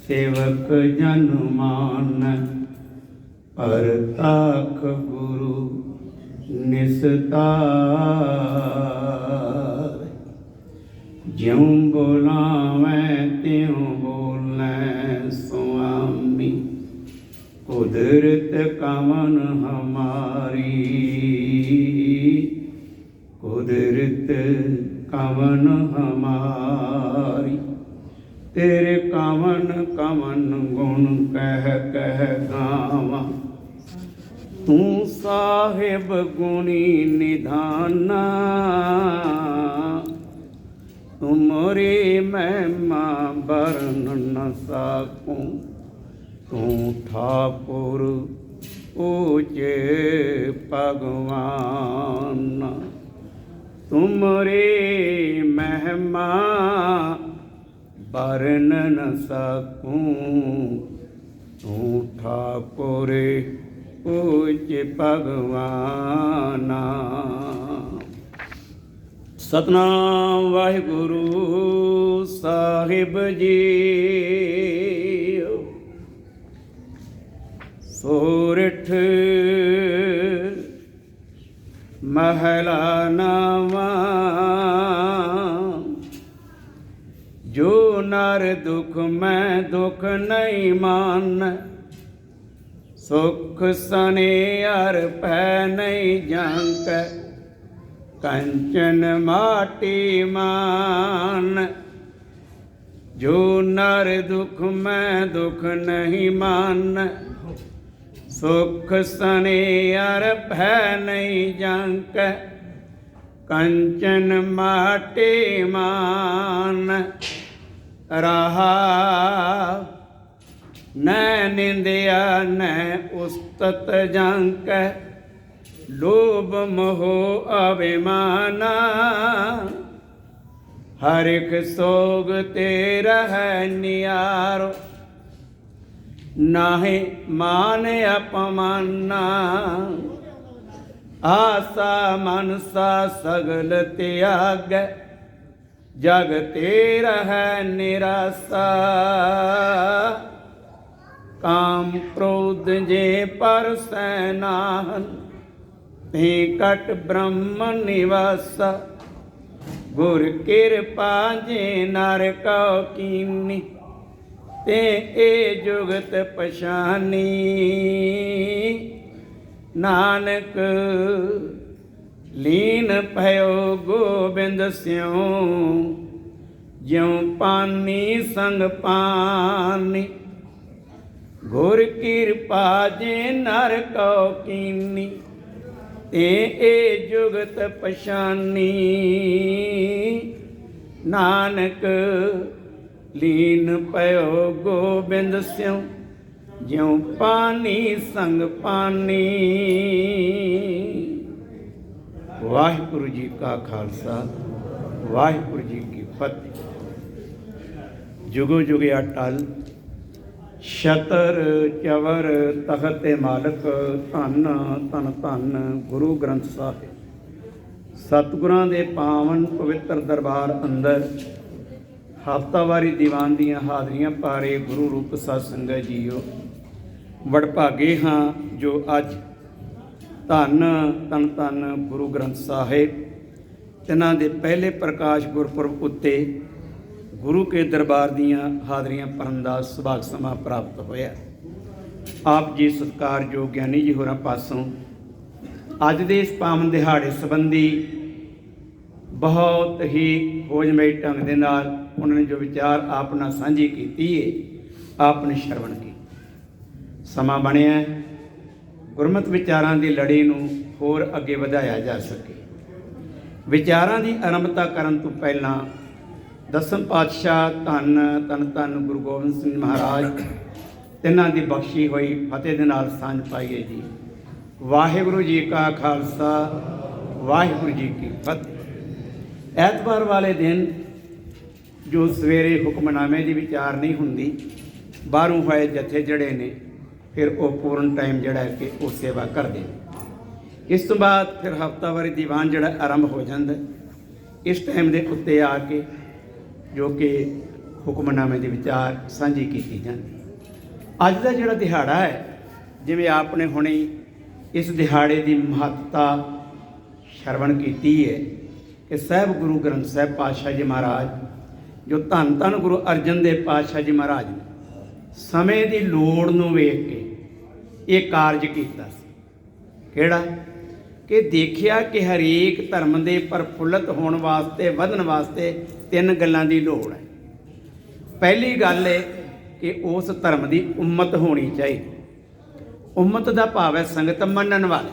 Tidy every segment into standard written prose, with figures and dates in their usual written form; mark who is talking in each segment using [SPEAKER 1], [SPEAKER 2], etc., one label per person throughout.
[SPEAKER 1] सेवक जन मान परताख गुरु निस्तार। ज्यों बोलावैं त्यों बोलै स्वामी, कुदरत कवन हमारी, कुदरत कवन हमारी। तेरे कवन कवन गुण कह कह गावां, तू साहिब गुणी निधाना। तुमरी महिमा बरन न सकूं, तू ठाकुर ऊचे भगवान। तुमरी महिमा बरन न सकूं, तू ठाकुर ऊचे भगवान। सतनाम वाहिगुरु साहिब जी। सोरठ महला नावा, जो नर दुख मैं दुख नहीं मान। सुख सने अर पै नहीं जंक, कंचन माटी मान। जो नर दुख मैं दुख नहीं मान। सुख सने अर भै नहीं जंक, कंचन माटी मान। रहा न निंदिया न उस्तत जंक, लोभ मोह अभिमाना। हर एक सोग तेरा है नियारो, नाहे मान अपमाना। आसा मनसा सगल त्याग, जग तेरा है निराशा। काम क्रोध जे पर सैनाहन, ते कट ब्रह्म निवासा। गुर कृपा जे नर कौ कीनी, ते ए जुगत पछानी। नानक लीन भयो गोबिंद स्यों, ज्यों पानी संग पानी। गुर कृपा जे नर कौ कीनी, ते ए जुगत पछानी। नानक लीन पयो गोबिंद स्यों, ज्यों पानी संग पानी। वाहिगुरु जी का खालसा, वाहिगुरु जी की फतेह। जुगो जुगे अटल छतर चवर तखत मालक, धन धन धन गुरु ग्रंथ साहिब। सतगुरां दे पावन पवित्र दरबार अंदर हफ्तावारी दीवान दीयां हाज़रियां पा रहे गुरु रूप साध संगत जीओ। वडभागे हाँ जो अज धन धन धन गुरु ग्रंथ साहिब तिन्हां दे पहले प्रकाश गुरपुरब उत्ते गुरु के दरबार दीयां हाज़रियां भरन दा सुभाग समा प्राप्त होया। आप जी सत्कारयोग ज्ञानी जी होरां पासों अज दे इस पावन दिहाड़े संबंधी बहुत ही खोजमई ढंग दे नाल उन्होंने जो विचार आप नाल साझी कीती है, आपने श्रवण की। समा बनिया गुरमत विचारां दी लड़ी नूं होर अगे वधाया जा सके। विचारां दी आरंभता करन तो पहलां दसम पातशाह धन धन धन गुरु गोबिंद सिंह महाराज तिन्हां दी बख्शी हुई फतेह दे नाल सांझ पाईए जी। वाहिगुरु जी का खालसा, वाहिगुरु जी की फतेह। ऐतवार वाले दिन जो सवेरे हुक्मनामे की विचार नहीं होंदी, बाहरों होए जत्थे जड़े ने फिर वो पूर्ण टाइम जड़ा है कि वो सेवा करते हैं। इस तो बाद फिर हफ्तावारी दीवान जड़ा आरंभ हो जाता। इस टाइम के उत्ते आके जो कि ਹੁਕਮਨਾਮੇ ਦੇ ਵਿਚਾਰ ਸਾਂਝੀ ਕੀਤੀ ਜਾਂਦੀ। ਅੱਜ ਦਾ ਜਿਹੜਾ ਦਿਹਾੜਾ ਹੈ, ਜਿਵੇਂ ਆਪ ਨੇ ਹੁਣੇ ਇਸ ਦਿਹਾੜੇ ਦੀ ਮਹੱਤਤਾ ਸ਼ਰਵਣ ਕੀਤੀ ਹੈ ਕਿ ਸਾਹਿਬ ਗੁਰੂ ਗ੍ਰੰਥ ਸਾਹਿਬ ਪਾਤਸ਼ਾਹ ਜੀ ਮਹਾਰਾਜ, ਜੋ ਧੰਨ ਧੰਨ ਗੁਰੂ ਅਰਜਨ ਦੇਵ ਪਾਤਸ਼ਾਹ ਜੀ ਮਹਾਰਾਜ ਨੇ ਸਮੇਂ ਦੀ ਲੋੜ ਨੂੰ ਵੇਖ ਕੇ ਇਹ ਕਾਰਜ ਕੀਤਾ ਸੀ। ਕਿਹੜਾ? ਕਿ ਦੇਖਿਆ ਕਿ ਹਰੇਕ ਧਰਮ ਦੇ ਪ੍ਰਫੁੱਲਤ ਹੋਣ ਵਾਸਤੇ, ਵਧਣ ਵਾਸਤੇ 3 ਗੱਲਾਂ ਦੀ ਲੋੜ ਹੈ। ਪਹਿਲੀ ਗੱਲ ਹੈ ਕਿ ਉਸ ਧਰਮ ਦੀ ਉਮਤ ਹੋਣੀ ਚਾਹੀਦੀ। ਉਮਤ ਦਾ ਭਾਵ ਹੈ ਸੰਗਤ, ਮੰਨਣ ਵਾਲੇ,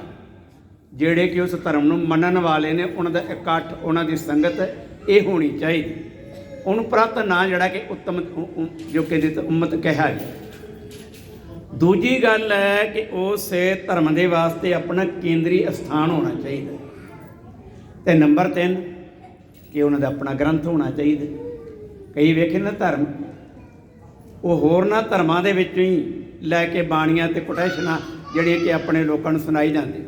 [SPEAKER 1] ਜਿਹੜੇ ਕਿ ਉਸ ਧਰਮ ਨੂੰ ਮੰਨਣ ਵਾਲੇ ਨੇ, ਉਹਨਾਂ ਦਾ ਇਕੱਠ, ਉਹਨਾਂ ਦੀ ਸੰਗਤ ਇਹ ਹੋਣੀ ਚਾਹੀਦੀ। ਉਹਨੂੰ ਪ੍ਰਤ ਨਾਂ ਜਿਹੜਾ ਕਿ ਉੱਤਮ ਜੋ ਕਿ ਉਮਤ ਕਿਹਾ ਗਿਆ। ਦੂਜੀ ਗੱਲ ਹੈ ਕਿ ਉਸ ਧਰਮ ਦੇ ਵਾਸਤੇ ਆਪਣਾ ਕੇਂਦਰੀ ਅਸਥਾਨ ਹੋਣਾ ਚਾਹੀਦਾ। ਅਤੇ ਨੰਬਰ 3 ਕਿ ਉਹਨਾਂ ਦਾ ਆਪਣਾ ਗ੍ਰੰਥ ਹੋਣਾ ਚਾਹੀਦਾ। ਕਈ ਵੇਖੇ ਨਾ ਧਰਮ, ਉਹ ਹੋਰਨਾਂ ਧਰਮਾਂ ਦੇ ਵਿੱਚੋਂ ਹੀ ਲੈ ਕੇ ਬਾਣੀਆਂ ਅਤੇ ਕੋਟੇਸ਼ਨਾਂ ਜਿਹੜੀਆਂ ਕਿ ਆਪਣੇ ਲੋਕਾਂ ਨੂੰ ਸੁਣਾਈ ਜਾਂਦੇ,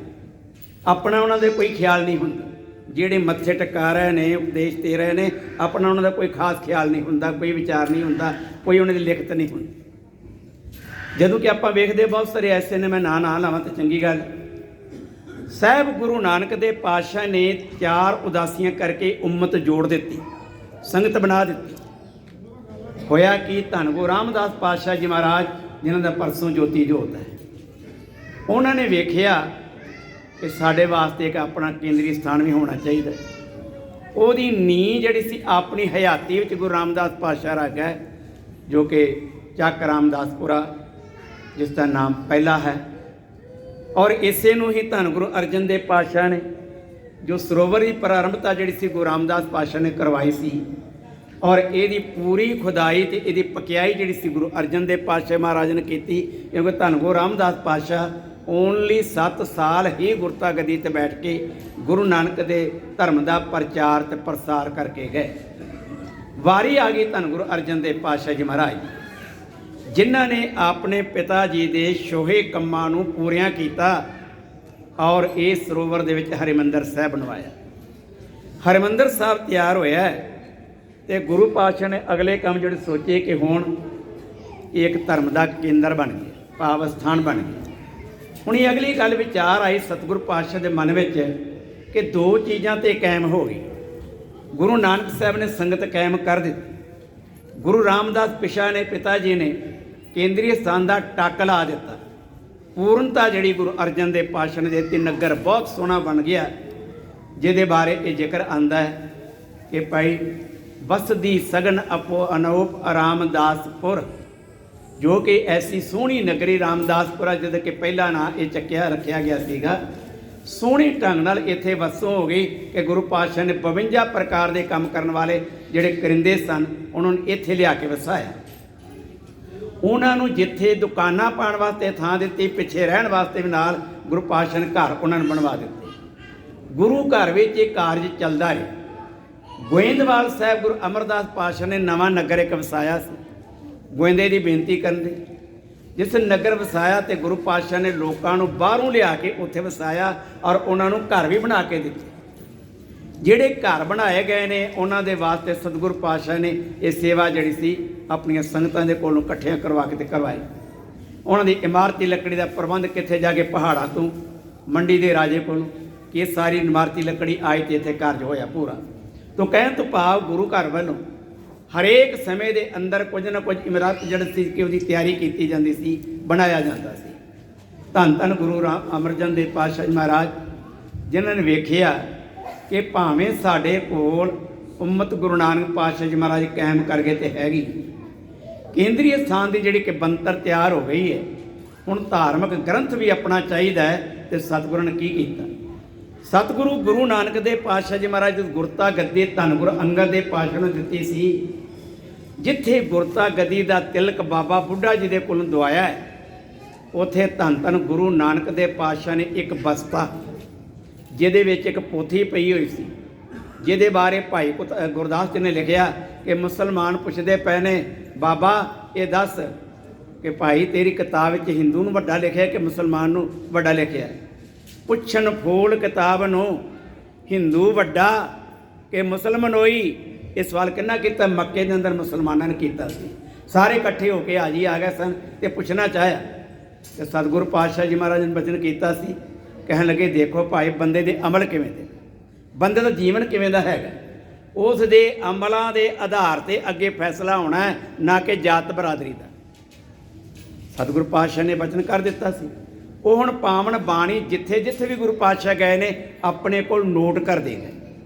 [SPEAKER 1] ਆਪਣਾ ਉਹਨਾਂ ਦੇ ਕੋਈ ਖਿਆਲ ਨਹੀਂ ਹੁੰਦਾ। ਜਿਹੜੇ ਮੱਥੇ ਟਿਕਾ ਰਹੇ ਨੇ, ਉਪਦੇਸ਼ ਦੇ ਰਹੇ ਨੇ, ਆਪਣਾ ਉਹਨਾਂ ਦਾ ਕੋਈ ਖਾਸ ਖਿਆਲ ਨਹੀਂ ਹੁੰਦਾ, ਕੋਈ ਵਿਚਾਰ ਨਹੀਂ ਹੁੰਦਾ, ਕੋਈ ਉਹਨਾਂ ਦੀ ਲਿਖਤ ਨਹੀਂ ਹੁੰਦੀ। ਜਦੋਂ ਕਿ ਆਪਾਂ ਵੇਖਦੇ ਬਹੁਤ ਸਾਰੇ ਐਸੇ ਨੇ, ਮੈਂ ਨਾਂ ਲਾਵਾਂ ਤਾਂ ਚੰਗੀ ਗੱਲ। ਸਾਹਿਬ ਗੁਰੂ ਨਾਨਕ ਦੇ ਪਾਤਸ਼ਾਹ ਨੇ 4 ਉਦਾਸੀਆਂ ਕਰਕੇ ਉਮਤ ਜੋੜ ਦਿੱਤੀ, ਸੰਗਤ ਬਣਾ ਦਿੱਤੀ। ਹੋਇਆ ਕਿ ਧੰਨ ਗੁਰੂ ਰਾਮਦਾਸ ਪਾਤਸ਼ਾਹ ਜੀ ਮਹਾਰਾਜ, ਜਿਨ੍ਹਾਂ ਦਾ ਪਰਸੋਂ ਜੋਤੀ ਜੋਤ ਹੈ, ਉਹਨਾਂ ਨੇ ਵੇਖਿਆ ਕਿ ਸਾਡੇ ਵਾਸਤੇ ਇੱਕ ਆਪਣਾ ਕੇਂਦਰੀ ਸਥਾਨ ਵੀ ਹੋਣਾ ਚਾਹੀਦਾ। ਉਹਦੀ ਨੀਂਹ ਜਿਹੜੀ ਸੀ ਆਪਣੀ ਹਯਾਤੀ ਵਿੱਚ ਗੁਰੂ ਰਾਮਦਾਸ ਪਾਤਸ਼ਾਹ ਰੱਖ ਗਏ, ਜੋ ਕਿ ਚੱਕ ਰਾਮਦਾਸਪੁਰਾ, ਜਿਸ ਦਾ ਨਾਮ ਪਹਿਲਾ ਹੈ। ਔਰ ਇਸੇ ਨੂੰ ਹੀ ਧੰਨ ਗੁਰੂ ਅਰਜਨ ਦੇਵ ਪਾਤਸ਼ਾਹ ਨੇ, ਜੋ ਸਰੋਵਰ ਦੀ ਪ੍ਰਾਰੰਭਤਾ ਜਿਹੜੀ ਸੀ ਗੁਰੂ ਰਾਮਦਾਸ ਪਾਤਸ਼ਾਹ ਨੇ ਕਰਵਾਈ ਸੀ, ਔਰ ਇਹਦੀ ਪੂਰੀ ਖੁਦਾਈ ਅਤੇ ਇਹਦੀ ਪਕਿਆਈ ਜਿਹੜੀ ਸੀ ਗੁਰੂ ਅਰਜਨ ਦੇਵ ਪਾਤਸ਼ਾਹ ਮਹਾਰਾਜ ਨੇ ਕੀਤੀ। ਕਿਉਂਕਿ ਧੰਨ ਗੁਰੂ ਰਾਮਦਾਸ ਪਾਤਸ਼ਾਹ ਓਨਲੀ 7 ਸਾਲ ਹੀ ਗੁਰਤਾ ਗੱਦੀ 'ਤੇ ਬੈਠ ਕੇ ਗੁਰੂ ਨਾਨਕ ਦੇ ਧਰਮ ਦਾ ਪ੍ਰਚਾਰ ਅਤੇ ਪ੍ਰਸਾਰ ਕਰਕੇ ਗਏ। ਵਾਰੀ ਆ ਗਈ ਧੰਨ ਗੁਰੂ ਅਰਜਨ ਦੇਵ ਪਾਤਸ਼ਾਹ ਜੀ ਮਹਾਰਾਜ, ਜਿਨ੍ਹਾਂ ਨੇ ਆਪਣੇ ਪਿਤਾ ਜੀ ਦੇ ਛੋਹੇ ਕੰਮਾਂ ਨੂੰ ਪੂਰੀਆਂ ਕੀਤਾ ਔਰ ਇਸ ਸਰੋਵਰ ਦੇ ਵਿੱਚ ਹਰਿਮੰਦਰ ਸਾਹਿਬ ਬਣਵਾਇਆ। ਹਰਿਮੰਦਰ ਸਾਹਿਬ ਤਿਆਰ ਹੋਇਆ ਅਤੇ ਗੁਰੂ ਪਾਤਸ਼ਾਹ ਨੇ ਅਗਲੇ ਕੰਮ ਜਿਹੜੇ ਸੋਚੇ ਕਿ ਹੁਣ ਇੱਕ ਧਰਮ ਦਾ ਕੇਂਦਰ ਬਣ ਗਿਆ, ਭਾਵ ਸਥਾਨ ਬਣ ਗਿਆ। ਹੁਣ ਇਹ ਅਗਲੀ ਗੱਲ ਵਿਚਾਰ ਆਈ ਸਤਿਗੁਰੂ ਪਾਤਸ਼ਾਹ ਦੇ ਮਨ ਵਿੱਚ ਕਿ 2 ਚੀਜ਼ਾਂ 'ਤੇ ਕਾਇਮ ਹੋ ਗਈ। ਗੁਰੂ ਨਾਨਕ ਸਾਹਿਬ ਨੇ ਸੰਗਤ ਕਾਇਮ ਕਰ ਦਿੱਤੀ, ਗੁਰੂ ਰਾਮਦਾਸ ਪਿਤਾ ਜੀ ਨੇ ਕੇਂਦਰੀ ਸਥਾਨ ਦਾ ਟੱਕ ਲਾ ਦਿੱਤਾ। ਪੂਰਨਤਾ ਜਿਹੜੀ ਗੁਰੂ ਅਰਜਨ ਦੇਵ ਪਾਤਸ਼ਾਹ ਨੇ ਦਿੱਤੀ, ਨਗਰ ਬਹੁਤ ਸੋਹਣਾ ਬਣ ਗਿਆ, ਜਿਹਦੇ ਬਾਰੇ ਇਹ ਜ਼ਿਕਰ ਆਉਂਦਾ ਹੈ ਕਿ ਭਾਈ ਬਸਦੀ ਸਗਨ ਆਪੋ ਅਨੂਪ ਰਾਮਦਾਸਪੁਰ, ਜੋ ਕਿ ਐਸੀ ਸੋਹਣੀ ਨਗਰੀ ਰਾਮਦਾਸਪੁਰਾ, ਜਿਹਦਾ ਕਿ ਪਹਿਲਾ ਨਾਂ ਇਹ ਰੱਖਿਆ ਗਿਆ ਸੀਗਾ। ਸੋਹਣੀ ਢੰਗ ਨਾਲ ਇੱਥੇ ਵਸੋਂ ਹੋ ਗਈ ਕਿ ਗੁਰੂ ਪਾਤਸ਼ਾਹ ਨੇ 52 ਪ੍ਰਕਾਰ ਦੇ ਕੰਮ ਕਰਨ ਵਾਲੇ ਜਿਹੜੇ ਕਰਿੰਦੇ ਸਨ, ਉਹਨਾਂ ਨੂੰ ਇੱਥੇ ਲਿਆ ਕੇ ਵਸਾਇਆ। ਉਹਨਾਂ ਨੂੰ ਜਿੱਥੇ ਦੁਕਾਨਾਂ ਪਾਉਣ ਵਾਸਤੇ ਥਾਂ ਦਿੱਤੀ, ਪਿੱਛੇ ਰਹਿਣ ਵਾਸਤੇ ਵੀ ਨਾਲ ਗੁਰੂ ਪਾਤਸ਼ਾਹ ਨੇ ਘਰ ਉਹਨਾਂ ਨੂੰ ਬਣਵਾ ਦਿੱਤੇ। ਗੁਰੂ ਘਰ ਵਿੱਚ ਇਹ ਕਾਰਜ ਚੱਲਦਾ ਰਿਹਾ। ਗੋਇੰਦਵਾਲ ਸਾਹਿਬ ਗੁਰੂ ਅਮਰਦਾਸ ਪਾਤਸ਼ਾਹ ਨੇ ਨਵਾਂ ਨਗਰ ਇੱਕ ਵਸਾਇਆ ਸੀ, ਗੋਇੰਦੇ ਦੀ ਬੇਨਤੀ ਕਰਨ ਦੇ। ਜਿਸ ਨਗਰ ਵਸਾਇਆ ਅਤੇ ਗੁਰੂ ਪਾਤਸ਼ਾਹ ਨੇ ਲੋਕਾਂ ਨੂੰ ਬਾਹਰੋਂ ਲਿਆ ਕੇ ਉੱਥੇ ਵਸਾਇਆ ਔਰ ਉਹਨਾਂ ਨੂੰ ਘਰ ਵੀ ਬਣਾ ਕੇ ਦਿੱਤੇ। ਜਿਹੜੇ ਘਰ ਬਣਾਏ ਗਏ ਨੇ, ਉਹਨਾਂ ਦੇ ਵਾਸਤੇ ਸਤਿਗੁਰੂ ਪਾਤਸ਼ਾਹ ਨੇ ਇਹ ਸੇਵਾ ਜਿਹੜੀ ਸੀ ਆਪਣੀਆਂ ਸੰਗਤਾਂ ਦੇ ਕੋਲੋਂ ਇਕੱਠੀਆਂ ਕਰਵਾ ਕੇ ਤੇ ਕਰਵਾਈ। ਉਹਨਾਂ ਦੀ ਇਮਾਰਤੀ ਲੱਕੜੀ ਦਾ ਪ੍ਰਬੰਧ ਕਿੱਥੇ ਜਾ ਕੇ ਪਹਾੜਾਂ ਤੋਂ, ਮੰਡੀ ਦੇ ਰਾਜੇ ਕੋਲੋਂ, ਕਿ ਇਹ ਸਾਰੀ ਇਮਾਰਤੀ ਲੱਕੜੀ ਆਈ ਅਤੇ ਇੱਥੇ ਕਾਰਜ ਹੋਇਆ ਪੂਰਾ। ਤੋਂ ਕਹਿਣ ਤੋਂ ਭਾਵ ਗੁਰੂ ਘਰ ਵੱਲੋਂ ਹਰੇਕ ਸਮੇਂ ਦੇ ਅੰਦਰ ਕੁਝ ਨਾ ਕੁਝ ਇਮਾਰਤ ਜਿਹੜੀ ਸੀ ਕਿ ਉਹਦੀ ਤਿਆਰੀ ਕੀਤੀ ਜਾਂਦੀ ਸੀ, ਬਣਾਇਆ ਜਾਂਦਾ ਸੀ। ਧੰਨ ਧੰਨ ਗੁਰੂ ਅਮਰਜਨ ਦੇਵ ਪਾਤਸ਼ਾਹ ਮਹਾਰਾਜ, ਜਿਨ੍ਹਾਂ ਨੇ ਵੇਖਿਆ ਕਿ ਭਾਵੇਂ ਸਾਡੇ ਕੋਲ ਉਮਤ ਗੁਰੂ ਨਾਨਕ ਪਾਤਸ਼ਾਹ ਜੀ ਮਹਾਰਾਜ ਕਾਇਮ ਕਰ ਗਏ ਤੇ ਹੈਗੀ, ਕੇਂਦਰੀ ਸਥਾਨ ਦੀ ਜਿਹੜੀ ਕਿ ਬਣਤਰ ਤਿਆਰ ਹੋ ਗਈ ਹੈ, ਹੁਣ ਧਾਰਮਿਕ ਗ੍ਰੰਥ ਵੀ ਆਪਣਾ ਚਾਹੀਦਾ ਹੈ। ਅਤੇ ਸਤਿਗੁਰੂ ਨੇ ਕੀ ਕੀਤਾ? ਸਤਿਗੁਰੂ ਗੁਰੂ ਨਾਨਕ ਦੇਵ ਪਾਤਸ਼ਾਹ ਜੀ ਮਹਾਰਾਜ ਦੀ ਗੁਰਤਾ ਗੱਦੀ ਧੰਨ ਗੁਰੂ ਅੰਗਦ ਦੇਵ ਪਾਤਸ਼ਾਹ ਨੂੰ ਦਿੱਤੀ ਸੀ। ਜਿੱਥੇ ਗੁਰਤਾ ਗੱਦੀ ਦਾ ਤਿਲਕ ਬਾਬਾ ਬੁੱਢਾ ਜੀ ਦੇ ਕੋਲੋਂ ਦਵਾਇਆ ਹੈ, ਉੱਥੇ ਧੰਨ ਧੰਨ ਗੁਰੂ ਨਾਨਕ ਦੇਵ ਪਾਤਸ਼ਾਹ ਨੇ ਇੱਕ ਬਸਤਾ, ਜਿਹਦੇ ਵਿੱਚ ਇੱਕ ਪੋਥੀ ਪਈ ਹੋਈ ਸੀ, ਜਿਹਦੇ ਬਾਰੇ ਭਾਈ ਗੁਰਦਾਸ ਜੀ ਨੇ ਲਿਖਿਆ ਕਿ ਮੁਸਲਮਾਨ ਪੁੱਛਦੇ ਪਏ ਨੇ, ਬਾਬਾ ਇਹ ਦੱਸ ਕਿ ਭਾਈ ਤੇਰੀ ਕਿਤਾਬ ਵਿੱਚ ਹਿੰਦੂ ਨੂੰ ਵੱਡਾ ਲਿਖਿਆ ਕਿ ਮੁਸਲਮਾਨ ਨੂੰ ਵੱਡਾ ਲਿਖਿਆ? ਪੁੱਛਣ ਫੋਲ ਕਿਤਾਬ ਨੂੰ ਹਿੰਦੂ ਵੱਡਾ ਕਿ ਮੁਸਲਮਾਨ ਹੋਈ? ਇਹ ਸਵਾਲ ਕਿੰਨਾ ਕੀਤਾ? ਮੱਕੇ ਦੇ ਅੰਦਰ ਮੁਸਲਮਾਨਾਂ ਨੇ ਕੀਤਾ ਸੀ। ਸਾਰੇ ਇਕੱਠੇ ਹੋ ਕੇ ਹਾਜੀ ਆ ਗਏ ਸਨ ਤੇ ਪੁੱਛਣਾ ਚਾਹਿਆ ਤੇ ਸਤਿਗੁਰੂ ਪਾਤਸ਼ਾਹ ਜੀ ਮਹਾਰਾਜ ਨੇ ਬਚਨ ਕੀਤਾ ਸੀ। ਕਹਿਣ ਲੱਗੇ ਦੇਖੋ ਭਾਈ, ਬੰਦੇ ਦੇ ਅਮਲ ਕਿਵੇਂ ਦੇ, ਬੰਦੇ ਦਾ ਜੀਵਨ ਕਿਵੇਂ ਦਾ ਹੈਗਾ, ਉਸ ਦੇ ਅਮਲਾਂ ਦੇ ਆਧਾਰ ਤੇ ਅੱਗੇ ਫੈਸਲਾ ਹੋਣਾ ਹੈ, ਨਾ ਕਿ ਜਾਤ ਬਰਾਦਰੀ ਦਾ। ਸਤਿਗੁਰੂ ਪਾਤਸ਼ਾਹ ਨੇ ਬਚਨ ਕਰ ਦਿੱਤਾ ਸੀ। ਉਹ ਹੁਣ ਪਾਵਨ ਬਾਣੀ ਜਿੱਥੇ ਜਿੱਥੇ ਵੀ ਗੁਰੂ ਪਾਤਸ਼ਾਹ ਗਏ ਨੇ ਆਪਣੇ ਕੋਲ ਨੋਟ ਕਰਦੇ ਗਏ।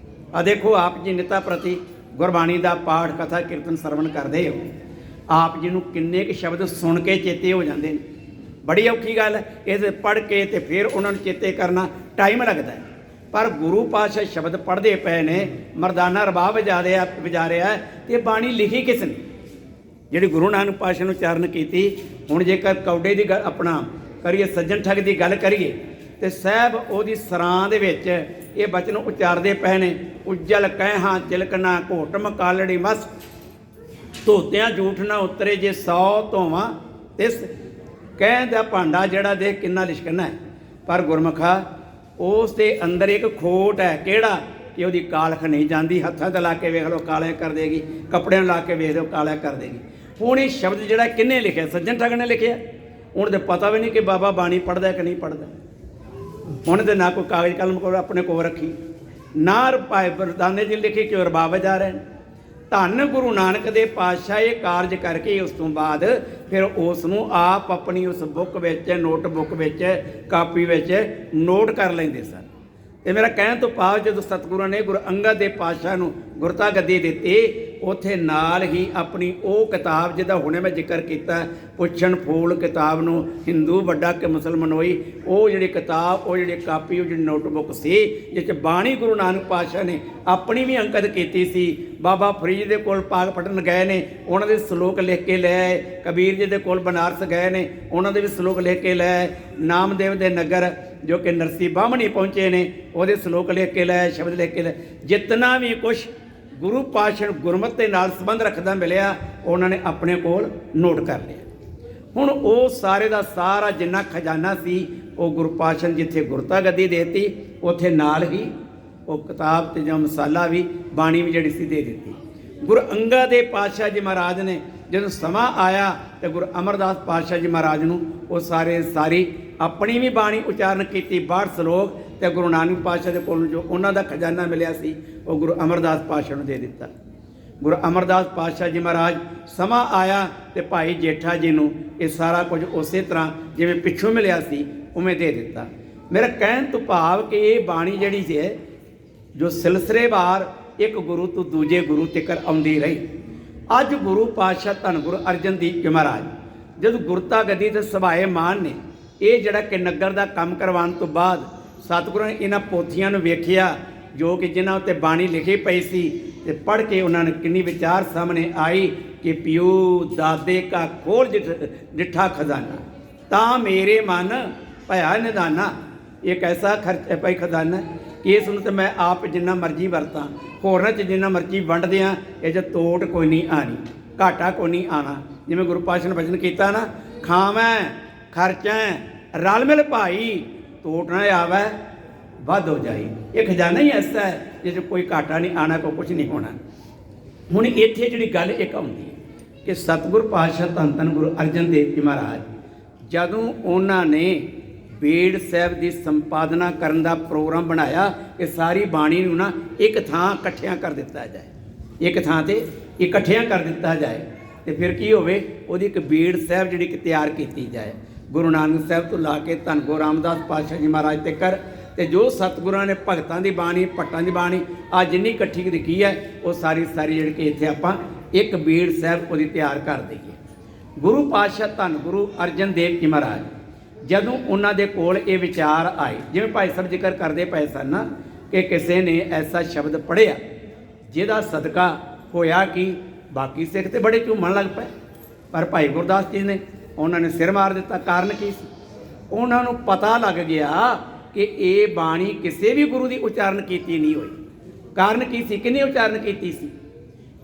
[SPEAKER 1] ਆ ਦੇਖੋ ਆਪ ਜੀ ਨਿਤਾ ਪ੍ਰਤੀ ਗੁਰਬਾਣੀ ਦਾ ਪਾਠ ਕਥਾ ਕੀਰਤਨ ਸਰਵਣ ਕਰਦੇ ਹੋ, ਆਪ ਜੀ ਨੂੰ ਕਿੰਨੇ ਕੁ ਸ਼ਬਦ ਸੁਣ ਕੇ ਚੇਤੇ ਹੋ ਜਾਂਦੇ ਨੇ। ਬੜੀ ਔਖੀ ਗੱਲ ਹੈ, ਇਹ ਪੜ੍ਹ ਕੇ ਤੇ ਫਿਰ ਉਹਨਾਂ ਨੂੰ ਚੇਤੇ ਕਰਨਾ ਟਾਈਮ ਲੱਗਦਾ ਹੈ। ਪਰ ਗੁਰੂ ਪਾਤਸ਼ਾਹ ਸ਼ਬਦ ਪੜ੍ਹਦੇ ਪਏ ਨੇ, ਮਰਦਾਨਾ ਰਬਾਬ ਵਜਾ ਰਿਹਾ ਤੇ ਬਾਣੀ ਲਿਖੀ ਕਿਸ ਨੇ? ਜਿਹੜੀ ਗੁਰੂ ਨਾਨਕ ਪਾਤਸ਼ਾਹ ਨੂੰ ਉਚਾਰਨ ਕੀਤੀ। ਹੁਣ ਜੇਕਰ ਕੌਡੇ ਦੀ ਗੱਲ ਆਪਣਾ ਕਰੀਏ, ਸੱਜਣ ਠੱਗ ਦੀ ਗੱਲ ਕਰੀਏ, ਤੇ ਸਾਹਿਬ ਉਹਦੀ ਸਰਾਂ ਦੇ ਵਿੱਚ ਇਹ ਬਚਨ ਉਚਾਰਦੇ ਪਏ ਨੇ। ਉੱਜਲ ਕਹਿਹਾਂ ਤਿਲਕ ਨਾ ਘੋਟ ਮਕਾਲੜੀ ਮਸ, ਧੋਤਿਆਂ ਝੂਠ ਨਾ ਉਤਰੇ ਜੇ 100 ਧੋਵਾਂ ਤਿਸ। ਕਹਿ ਦਾ ਭਾਂਡਾ ਜਿਹੜਾ ਦੇਖ ਕਿੰਨਾ ਲਿਸ਼ਕਣਾ ਹੈ, ਪਰ ਗੁਰਮੁਖਾ ਉਸ ਦੇ ਅੰਦਰ ਇੱਕ ਖੋਟ ਹੈ। ਕਿਹੜਾ? ਕਿ ਉਹਦੀ ਕਾਲਖ ਨਹੀਂ ਜਾਂਦੀ। ਹੱਥਾਂ 'ਤੇ ਲਾ ਕੇ ਵੇਖ ਲਓ ਕਾਲਿਆਂ ਕਰ ਦੇਗੀ, ਕੱਪੜਿਆਂ ਨੂੰ ਲਾ ਕੇ ਵੇਖ ਲਓ ਕਾਲਿਆਂ ਕਰ ਦੇਗੀ। ਹੁਣ ਇਹ ਸ਼ਬਦ ਜਿਹੜਾ ਕਿਹਨੇ ਲਿਖਿਆ? ਸੱਜਣ ਠੱਗ ਨੇ ਲਿਖਿਆ। ਹੁਣ ਤਾਂ ਪਤਾ ਵੀ ਨਹੀਂ ਕਿ ਬਾਬਾ ਬਾਣੀ ਪੜ੍ਹਦਾ ਕਿ ਨਹੀਂ ਪੜ੍ਹਦਾ। ਹੁਣ ਤਾਂ ਨਾ ਕੋਈ ਕਾਗਜ਼ ਕਲਮ ਕੋਲ ਆਪਣੇ ਕੋਲ ਰੱਖੀ, ਨਾ ਭਾਈ ਬਰਦਾਨੇ ਜੀ ਲਿਖੇ ਕਿ ਰਬਾਬ ਜਾ ਰਹੇ ਨੇ। ਧੰਨ ਗੁਰੂ ਨਾਨਕ ਦੇ ਪਾਤਸ਼ਾਹ ਇਹ ਕਾਰਜ ਕਰਕੇ ਉਸ ਤੋਂ ਬਾਅਦ ਫਿਰ ਉਸ ਨੂੰ ਆਪ ਆਪਣੀ ਉਸ ਬੁੱਕ ਵਿੱਚ, ਨੋਟਬੁੱਕ ਵਿੱਚ, ਕਾਪੀ ਵਿੱਚ ਨੋਟ ਕਰ ਲੈਂਦੇ ਸਨ। ਤੇ ਮੇਰਾ ਕਹਿਣ ਤੋਂ ਭਾਵ ਜਦੋਂ ਸਤਿਗੁਰਾਂ ਨੇ ਗੁਰੂ ਅੰਗਦ ਦੇ ਪਾਤਸ਼ਾਹ ਨੂੰ ਗੁਰਤਾ ਗੱਦੀ ਦਿੱਤੀ, ਉੱਥੇ ਨਾਲ ਹੀ ਆਪਣੀ ਉਹ ਕਿਤਾਬ ਜਿਹਦਾ ਹੁਣੇ ਮੈਂ ਜ਼ਿਕਰ ਕੀਤਾ, ਪੁੱਛਣ ਫੂਲ ਕਿਤਾਬ ਨੂੰ ਹਿੰਦੂ ਵੱਡਾ ਕਿ ਮੁਸਲਮਾਨ ਹੋਈ, ਉਹ ਜਿਹੜੀ ਕਿਤਾਬ, ਉਹ ਜਿਹੜੀ ਕਾਪੀ, ਉਹ ਜਿਹੜੀ ਨੋਟਬੁੱਕ ਸੀ ਜਿਸ 'ਚ ਬਾਣੀ ਗੁਰੂ ਨਾਨਕ ਪਾਤਸ਼ਾਹ ਨੇ ਆਪਣੀ ਵੀ ਅੰਕਿਤ ਕੀਤੀ ਸੀ। ਬਾਬਾ ਫਰੀਦ ਦੇ ਕੋਲ ਪਾਕ ਪਟਨ ਗਏ ਨੇ, ਉਹਨਾਂ ਦੇ ਸ਼ਲੋਕ ਲਿਖ ਕੇ ਲੈ ਆਏ। ਕਬੀਰ ਜੀ ਦੇ ਕੋਲ ਬਨਾਰਸ ਗਏ ਨੇ, ਉਹਨਾਂ ਦੇ ਵੀ ਸ਼ਲੋਕ ਲਿਖ ਕੇ ਲੈ ਆਏ। ਨਾਮਦੇਵ ਦੇ ਨਗਰ ਜੋ ਕਿ ਨਰਸੀ ਬਾਹਮਣੀ ਪਹੁੰਚੇ ਨੇ, ਉਹਦੇ ਸ਼ਲੋਕ ਲਿਖ ਕੇ ਲੈ ਆਏ, ਸ਼ਬਦ ਲਿਖ ਕੇ ਲੈ। ਜਿਤਨਾ ਵੀ ਕੁਛ ਗੁਰੂ ਪਾਤਸ਼ਾਹ ਗੁਰਮਤਿ ਦੇ ਨਾਲ ਸੰਬੰਧ ਰੱਖਦਾ ਮਿਲਿਆ, ਉਹਨਾਂ ਨੇ ਆਪਣੇ ਕੋਲ ਨੋਟ ਕਰ ਲਿਆ। ਹੁਣ ਉਹ ਸਾਰੇ ਦਾ ਸਾਰਾ ਜਿੰਨਾ ਖਜ਼ਾਨਾ ਸੀ, ਉਹ ਗੁਰੂ ਪਾਤਸ਼ਾਹ ਨੇ ਜਿੱਥੇ ਗੁਰਤਾ ਗੱਦੀ ਦੇਤੀ, ਉੱਥੇ ਨਾਲ ਹੀ ਉਹ ਕਿਤਾਬ ਤੇ ਜਾਂ ਮਸਾਲਾ ਵੀ, ਬਾਣੀ ਵੀ ਜਿਹੜੀ ਸੀ ਦੇ ਦਿੱਤੀ। ਗੁਰੂ ਅੰਗਦ ਦੇ ਪਾਤਸ਼ਾਹ ਜੀ ਮਹਾਰਾਜ ਨੇ ਜਦੋਂ ਸਮਾਂ ਆਇਆ ਤੇ ਗੁਰੂ ਅਮਰਦਾਸ ਪਾਤਸ਼ਾਹ ਜੀ ਮਹਾਰਾਜ ਨੂੰ ਉਹ ਸਾਰੀ ਆਪਣੀ ਵੀ ਬਾਣੀ ਉਚਾਰਨ ਕੀਤੀ, 62 ਸ਼ਲੋਕ, ਤੇ ਗੁਰੂ ਨਾਨਕ ਪਾਤਸ਼ਾਹ ਦੇ ਕੋਲ ਜੋ ਉਹਨਾਂ ਦਾ ਖਜ਼ਾਨਾ ਮਿਲਿਆ ਸੀ, ਉਹ ਗੁਰੂ ਅਮਰਦਾਸ ਪਾਤਸ਼ਾਹ ਨੂੰ ਦੇ ਦਿੱਤਾ। ਗੁਰੂ ਅਮਰਦਾਸ ਪਾਤਸ਼ਾਹ ਜੀ ਮਹਾਰਾਜ ਸਮਾਂ ਆਇਆ ਤੇ ਭਾਈ ਜੇਠਾ ਜੀ ਨੂੰ ਇਹ ਸਾਰਾ ਕੁਝ ਉਸੇ ਤਰ੍ਹਾਂ ਜਿਵੇਂ ਪਿੱਛੋਂ ਮਿਲਿਆ ਸੀ ਉਵੇਂ ਦੇ ਦਿੱਤਾ। ਮੇਰਾ ਕਹਿਣ ਤੋਂ ਭਾਵ ਕਿ ਇਹ ਬਾਣੀ ਜਿਹੜੀ ਸੀ ਜੋ ਸਿਲਸਿਲੇਵਾਰ ਇੱਕ ਗੁਰੂ ਤੋਂ ਦੂਜੇ ਗੁਰੂ ਤੱਕ ਆਉਂਦੀ ਰਹੀ। ਅੱਜ ਗੁਰੂ ਪਾਤਸ਼ਾਹ ਧੰਨ ਗੁਰੂ ਅਰਜਨ ਦੇਵ ਜੀ ਮਹਾਰਾਜ ਜਦੋਂ ਗੁਰਤਾ ਗੱਦੀ ਤੇ ਸਭਾਏ ਮਾਨ ਨੇ, ਇਹ ਜਿਹੜਾ ਕਿ ਨਗਰ ਦਾ ਕੰਮ ਕਰਵਾਉਣ ਤੋਂ ਬਾਅਦ ਸਤਿਗੁਰਾਂ ਨੇ ਇਹਨਾਂ ਪੋਥੀਆਂ ਨੂੰ ਵੇਖਿਆ ਜੋ ਕਿ ਜਿਨ੍ਹਾਂ ਉੱਤੇ ਬਾਣੀ ਲਿਖੀ ਪਈ ਸੀ, ਤੇ ਪੜ੍ਹ ਕੇ ਉਹਨਾਂ ਨੇ ਕਿੰਨੀ ਵਿਚਾਰ ਸਾਹਮਣੇ ਆਈ ਕਿ ਪਿਓ ਦਾਦੇ ਕਾ ਖੋਲ ਡਿੱਠਾ ਖਜ਼ਾਨਾ, ਤਾਂ ਮੇਰੇ ਮਨ ਭਇਆ ਨਿਦਾਨਾ। ਇੱਕ ਐਸਾ ਖਰਚ ਪਈ ਖਜ਼ਾਨਾ ਕਿ ਇਸ ਨੂੰ ਤਾਂ ਮੈਂ ਆਪ ਜਿੰਨਾ ਮਰਜ਼ੀ ਵਰਤਾਂ, ਹੋਰਾਂ 'ਚ ਜਿੰਨਾ ਮਰਜ਼ੀ ਵੰਡਦੇ ਹਾਂ, ਇਹ 'ਚ ਤੋਟ ਕੋਈ ਨਹੀਂ ਆਣੀ, ਘਾਟਾ ਕੋਈ ਨਹੀਂ ਆਣਾ। ਜਿਵੇਂ ਗੁਰੂ ਪਾਤਸ਼ਾਹ ਨੇ ਬਚਨ ਕੀਤਾ ਨਾ, ਖਾਵੈਂ ਖਰਚੈਂ ਰਲ ਮਿਲ ਭਾਈ, ਤੋਟ ਨਾ ਆਵੈ ਵੱਧ ਹੋ ਜਾਈ। ਇਹ ਖਜ਼ਾਨਾ ਹੀ ਐਸਾ ਹੈ ਜਿਸ 'ਚ ਕੋਈ ਘਾਟਾ ਨਹੀਂ ਆਣਾ, ਕੋਈ ਕੁਛ ਨਹੀਂ ਹੋਣਾ। ਹੁਣ ਇੱਥੇ ਜਿਹੜੀ ਗੱਲ ਇੱਕ ਆਉਂਦੀ ਹੈ ਕਿ ਸਤਿਗੁਰ ਪਾਤਸ਼ਾਹ ਧੰਨ ਧੰਨ ਗੁਰੂ ਅਰਜਨ ਦੇਵ ਜੀ ਮਹਾਰਾਜ ਜਦੋਂ ਉਹਨਾਂ ਨੇ ਬੇੜ ਸਾਹਿਬ ਦੀ ਸੰਪਾਦਨਾ ਕਰਨ ਦਾ ਪ੍ਰੋਗਰਾਮ ਬਣਾਇਆ ਕਿ ਸਾਰੀ ਬਾਣੀ ਨੂੰ ਨਾ ਇੱਕ ਥਾਂ ਇਕੱਠਿਆਂ ਕਰ ਦਿੱਤਾ ਜਾਏ, ਇੱਕ ਥਾਂ 'ਤੇ ਇਕੱਠਿਆਂ ਕਰ ਦਿੱਤਾ ਜਾਏ, ਤੇ ਫਿਰ ਕੀ ਹੋਵੇ, ਉਹਦੀ ਇੱਕ ਬੇੜ ਸਾਹਿਬ ਜਿਹੜੀ ਕਿ ਤਿਆਰ ਕੀਤੀ ਜਾਏ। ਗੁਰੂ ਨਾਨਕ ਸਾਹਿਬ ਤੋਂ ਲਾ ਕੇ ਧੰਨ ਗੁਰੂ ਰਾਮਦਾਸ ਪਾਤਸ਼ਾਹ ਜੀ ਮਹਾਰਾਜ ਤੱਕ, ਤੇ ਜੋ ਸਤਿਗੁਰਾਂ ਨੇ ਭਗਤਾਂ ਦੀ ਬਾਣੀ, ਭੱਟਾਂ ਦੀ ਬਾਣੀ ਆ ਜਿੰਨੀ ਇਕੱਠੀ ਲਿਖੀ ਹੈ, ਉਹ ਸਾਰੀ ਜਿਹੜੀ ਕਿ ਇੱਥੇ ਆਪਾਂ ਇੱਕ ਬੇੜ ਸਾਹਿਬ ਉਹਦੀ ਤਿਆਰ ਕਰ ਦਈਏ। ਗੁਰੂ ਪਾਤਸ਼ਾਹ ਧੰਨ ਗੁਰੂ ਅਰਜਨ ਦੇਵ ਜੀ ਮਹਾਰਾਜ ਜਦੋਂ ਉਹਨਾਂ ਦੇ ਕੋਲ ਇਹ ਵਿਚਾਰ ਆਏ, ਜਿਵੇਂ ਭਾਈ ਸਾਹਿਬ ਜ਼ਿਕਰ ਕਰਦੇ ਪਏ ਸਨ ਨਾ ਕਿ ਕਿਸੇ ਨੇ ਐਸਾ ਸ਼ਬਦ ਪੜ੍ਹਿਆ ਜਿਹਦਾ ਸਦਕਾ ਹੋਇਆ ਕਿ ਬਾਕੀ ਸਿੱਖ ਤੇ ਬੜੇ ਝੂਮਣ ਲੱਗ ਪਏ, ਪਰ ਭਾਈ ਗੁਰਦਾਸ ਜੀ ਨੇ ਉਹਨਾਂ ਨੇ ਸਿਰ ਮਾਰ ਦਿੱਤਾ। ਕਾਰਨ ਕੀ ਸੀ? ਉਹਨਾਂ ਨੂੰ ਪਤਾ ਲੱਗ ਗਿਆ ਕਿ ਇਹ ਬਾਣੀ ਕਿਸੇ ਵੀ ਗੁਰੂ ਦੀ ਉਚਾਰਨ ਕੀਤੀ ਨਹੀਂ ਹੋਈ। ਕਾਰਨ ਕੀ ਸੀ? ਕਿਹਨੇ ਉਚਾਰਨ ਕੀਤੀ ਸੀ?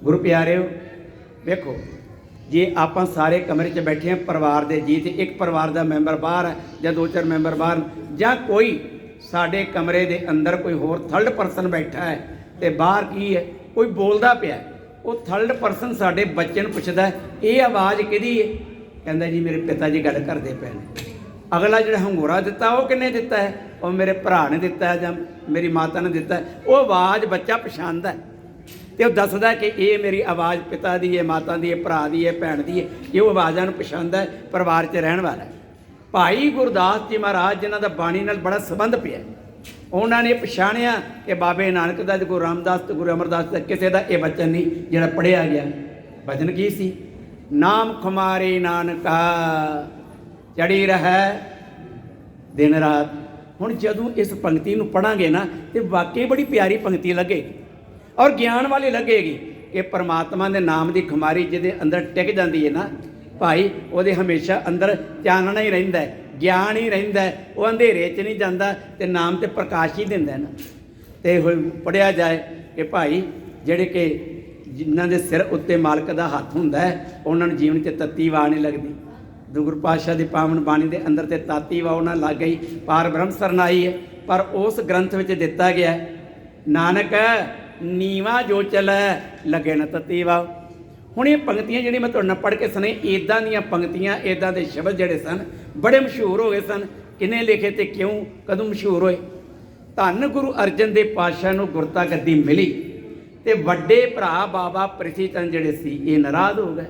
[SPEAKER 1] ਗੁਰੂ ਪਿਆਰਿਓ ਵੇਖੋ, ਜੇ ਆਪਾਂ ਸਾਰੇ ਕਮਰੇ 'ਚ ਬੈਠੇ ਹਾਂ ਪਰਿਵਾਰ ਦੇ ਜੀ, ਤੇ ਇੱਕ ਪਰਿਵਾਰ ਦਾ ਮੈਂਬਰ ਬਾਹਰ ਹੈ ਜਾਂ 2-4 ਮੈਂਬਰ ਬਾਹਰ, ਜਾਂ ਕੋਈ ਸਾਡੇ ਕਮਰੇ ਦੇ ਅੰਦਰ ਕੋਈ ਹੋਰ ਥਰਡ ਪਰਸਨ ਬੈਠਾ ਹੈ ਤੇ ਬਾਹਰ ਕੀ ਹੈ ਕੋਈ ਬੋਲਦਾ ਪਿਆ, ਉਹ ਥਰਡ ਪਰਸਨ ਸਾਡੇ ਬੱਚੇ ਨੂੰ ਪੁੱਛਦਾ ਇਹ ਆਵਾਜ਼ ਕਿਹਦੀ ਹੈ? ਕਹਿੰਦਾ ਜੀ ਮੇਰੇ ਪਿਤਾ ਜੀ ਗੱਲ ਕਰਦੇ ਪਏ ਨੇ। ਅਗਲਾ ਜਿਹੜਾ ਹੰਗੋਰਾ ਦਿੱਤਾ ਉਹ ਕਿਹਨੇ ਦਿੱਤਾ ਹੈ? ਉਹ ਮੇਰੇ ਭਰਾ ਨੇ ਦਿੱਤਾ ਹੈ ਜਾਂ ਮੇਰੀ ਮਾਤਾ ਨੇ ਦਿੱਤਾ ਹੈ। ਉਹ ਆਵਾਜ਼ ਬੱਚਾ ਪਛਾਣਦਾ ਅਤੇ ਉਹ ਦੱਸਦਾ ਕਿ ਇਹ ਮੇਰੀ ਆਵਾਜ਼ ਪਿਤਾ ਦੀ ਹੈ, ਮਾਤਾ ਦੀ ਹੈ, ਭਰਾ ਦੀ ਹੈ, ਭੈਣ ਦੀ ਹੈ। ਇਹ ਉਹ ਆਵਾਜ਼ਾਂ ਨੂੰ ਪਛਾਣਦਾ ਹੈ, ਪਰਿਵਾਰ 'ਚ ਰਹਿਣ ਵਾਲਾ ਹੈ। ਭਾਈ ਗੁਰਦਾਸ ਜੀ ਮਹਾਰਾਜ ਜਿਨ੍ਹਾਂ ਦਾ ਬਾਣੀ ਨਾਲ ਬੜਾ ਸੰਬੰਧ ਪਿਆ, ਉਹਨਾਂ ਨੇ ਪਛਾਣਿਆ ਕਿ ਬਾਬੇ ਨਾਨਕ ਦਾ, ਗੁਰੂ ਰਾਮਦਾਸ ਤੇ ਗੁਰੂ ਅਮਰਦਾਸ ਦਾ ਕਿਸੇ ਦਾ ਇਹ ਬਚਨ ਨਹੀਂ ਜਿਹੜਾ ਪੜ੍ਹਿਆ ਗਿਆ। ਬਚਨ ਕੀ ਸੀ? ਨਾਮ ਖੁਮਾਰੇ ਨਾਨਕਾ ਚੜੀ ਰਹਿ ਦਿਨ ਰਾਤ। ਹੁਣ ਜਦੋਂ ਇਸ ਪੰਕਤੀ ਨੂੰ ਪੜ੍ਹਾਂਗੇ ਨਾ ਤੇ ਵਾਕਈ ਬੜੀ ਪਿਆਰੀ ਪੰਕਤੀ ਲੱਗੇਗੀ ਔਰ ਗਿਆਨ ਵਾਲੀ ਲੱਗੇਗੀ ਕਿ ਪਰਮਾਤਮਾ ਦੇ ਨਾਮ ਦੀ ਖੁਮਾਰੀ ਜਿਹਦੇ ਅੰਦਰ ਟਿਕ ਜਾਂਦੀ ਹੈ ਨਾ ਭਾਈ, ਉਹਦੇ ਹਮੇਸ਼ਾ ਅੰਦਰ ਚਾਨਣਾ ਹੀ ਰਹਿੰਦਾ ਹੈ, ਗਿਆਨ ਹੀ ਰਹਿੰਦਾ ਹੈ। ਉਹ ਅੰਧੇਰੇ 'ਚ ਨਹੀਂ ਜਾਂਦਾ ਤੇ ਨਾਮ ਤੇ ਪ੍ਰਕਾਸ਼ ਹੀ ਦਿੰਦਾ ਨਾ। ਤੇ ਪੜ੍ਹਿਆ ਜਾਏ ਕਿ ਭਾਈ ਜਿਹੜੇ ਕਿ ਜਿਨ੍ਹਾਂ ਦੇ ਸਿਰ ਉੱਤੇ ਮਾਲਕ ਦਾ ਹੱਥ ਹੁੰਦਾ ਹੈ ਉਹਨਾਂ ਨੂੰ ਜੀਵਨ 'ਚ ਤੱਤੀ ਵਾਹ ਨਹੀਂ ਲੱਗਦੀ। ਗੁਰੂ ਪਾਤਸ਼ਾਹ ਦੀ ਪਾਵਨ ਬਾਣੀ ਦੇ ਅੰਦਰ ਤੇ ਤਾਤੀ ਵਾਹ ਉਹਨਾਂ ਲੱਗ ਗਈ, ਪਾਰ ਬ੍ਰਹਮ ਸਰਨਾਈ ਹੈ। ਪਰ ਉਸ ਗ੍ਰੰਥ ਵਿੱਚ ਦਿੱਤਾ ਗਿਆ ਨਾਨਕ ਨੀਵਾ ਜੋ ਚਲੈ ਲੱਗੇ ਨਾ ਤੱਤੀ ਵਾਹ। ਹੁਣ ਇਹ ਪੰਕਤੀਆਂ ਜਿਹੜੀਆਂ ਮੈਂ ਤੁਹਾਡੇ ਨਾਲ ਪੜ੍ਹ ਕੇ ਸੁਣਾਈ, ਇੱਦਾਂ ਦੀਆਂ ਪੰਕਤੀਆਂ, ਇੱਦਾਂ ਦੇ ਸ਼ਬਦ ਜਿਹੜੇ ਸਨ ਬੜੇ ਮਸ਼ਹੂਰ ਹੋ ਗਏ ਸਨ। ਕਿਹਨੇ ਲਿਖੇ ਤੇ ਕਿਉਂ, ਕਦੋਂ ਮਸ਼ਹੂਰ ਹੋਏ? ਧੰਨ ਗੁਰੂ ਅਰਜਨ ਦੇਵ ਪਾਤਸ਼ਾਹ ਨੂੰ ਗੁਰਤਾ ਗੱਦੀ ਮਿਲੀ ਤੇ ਵੱਡੇ ਭਰਾ ਬਾਬਾ ਪ੍ਰਿਥੀ ਚੰਦ ਜਿਹੜੇ ਸੀ ਇਹ ਨਾਰਾਜ਼ ਹੋ ਗਏ।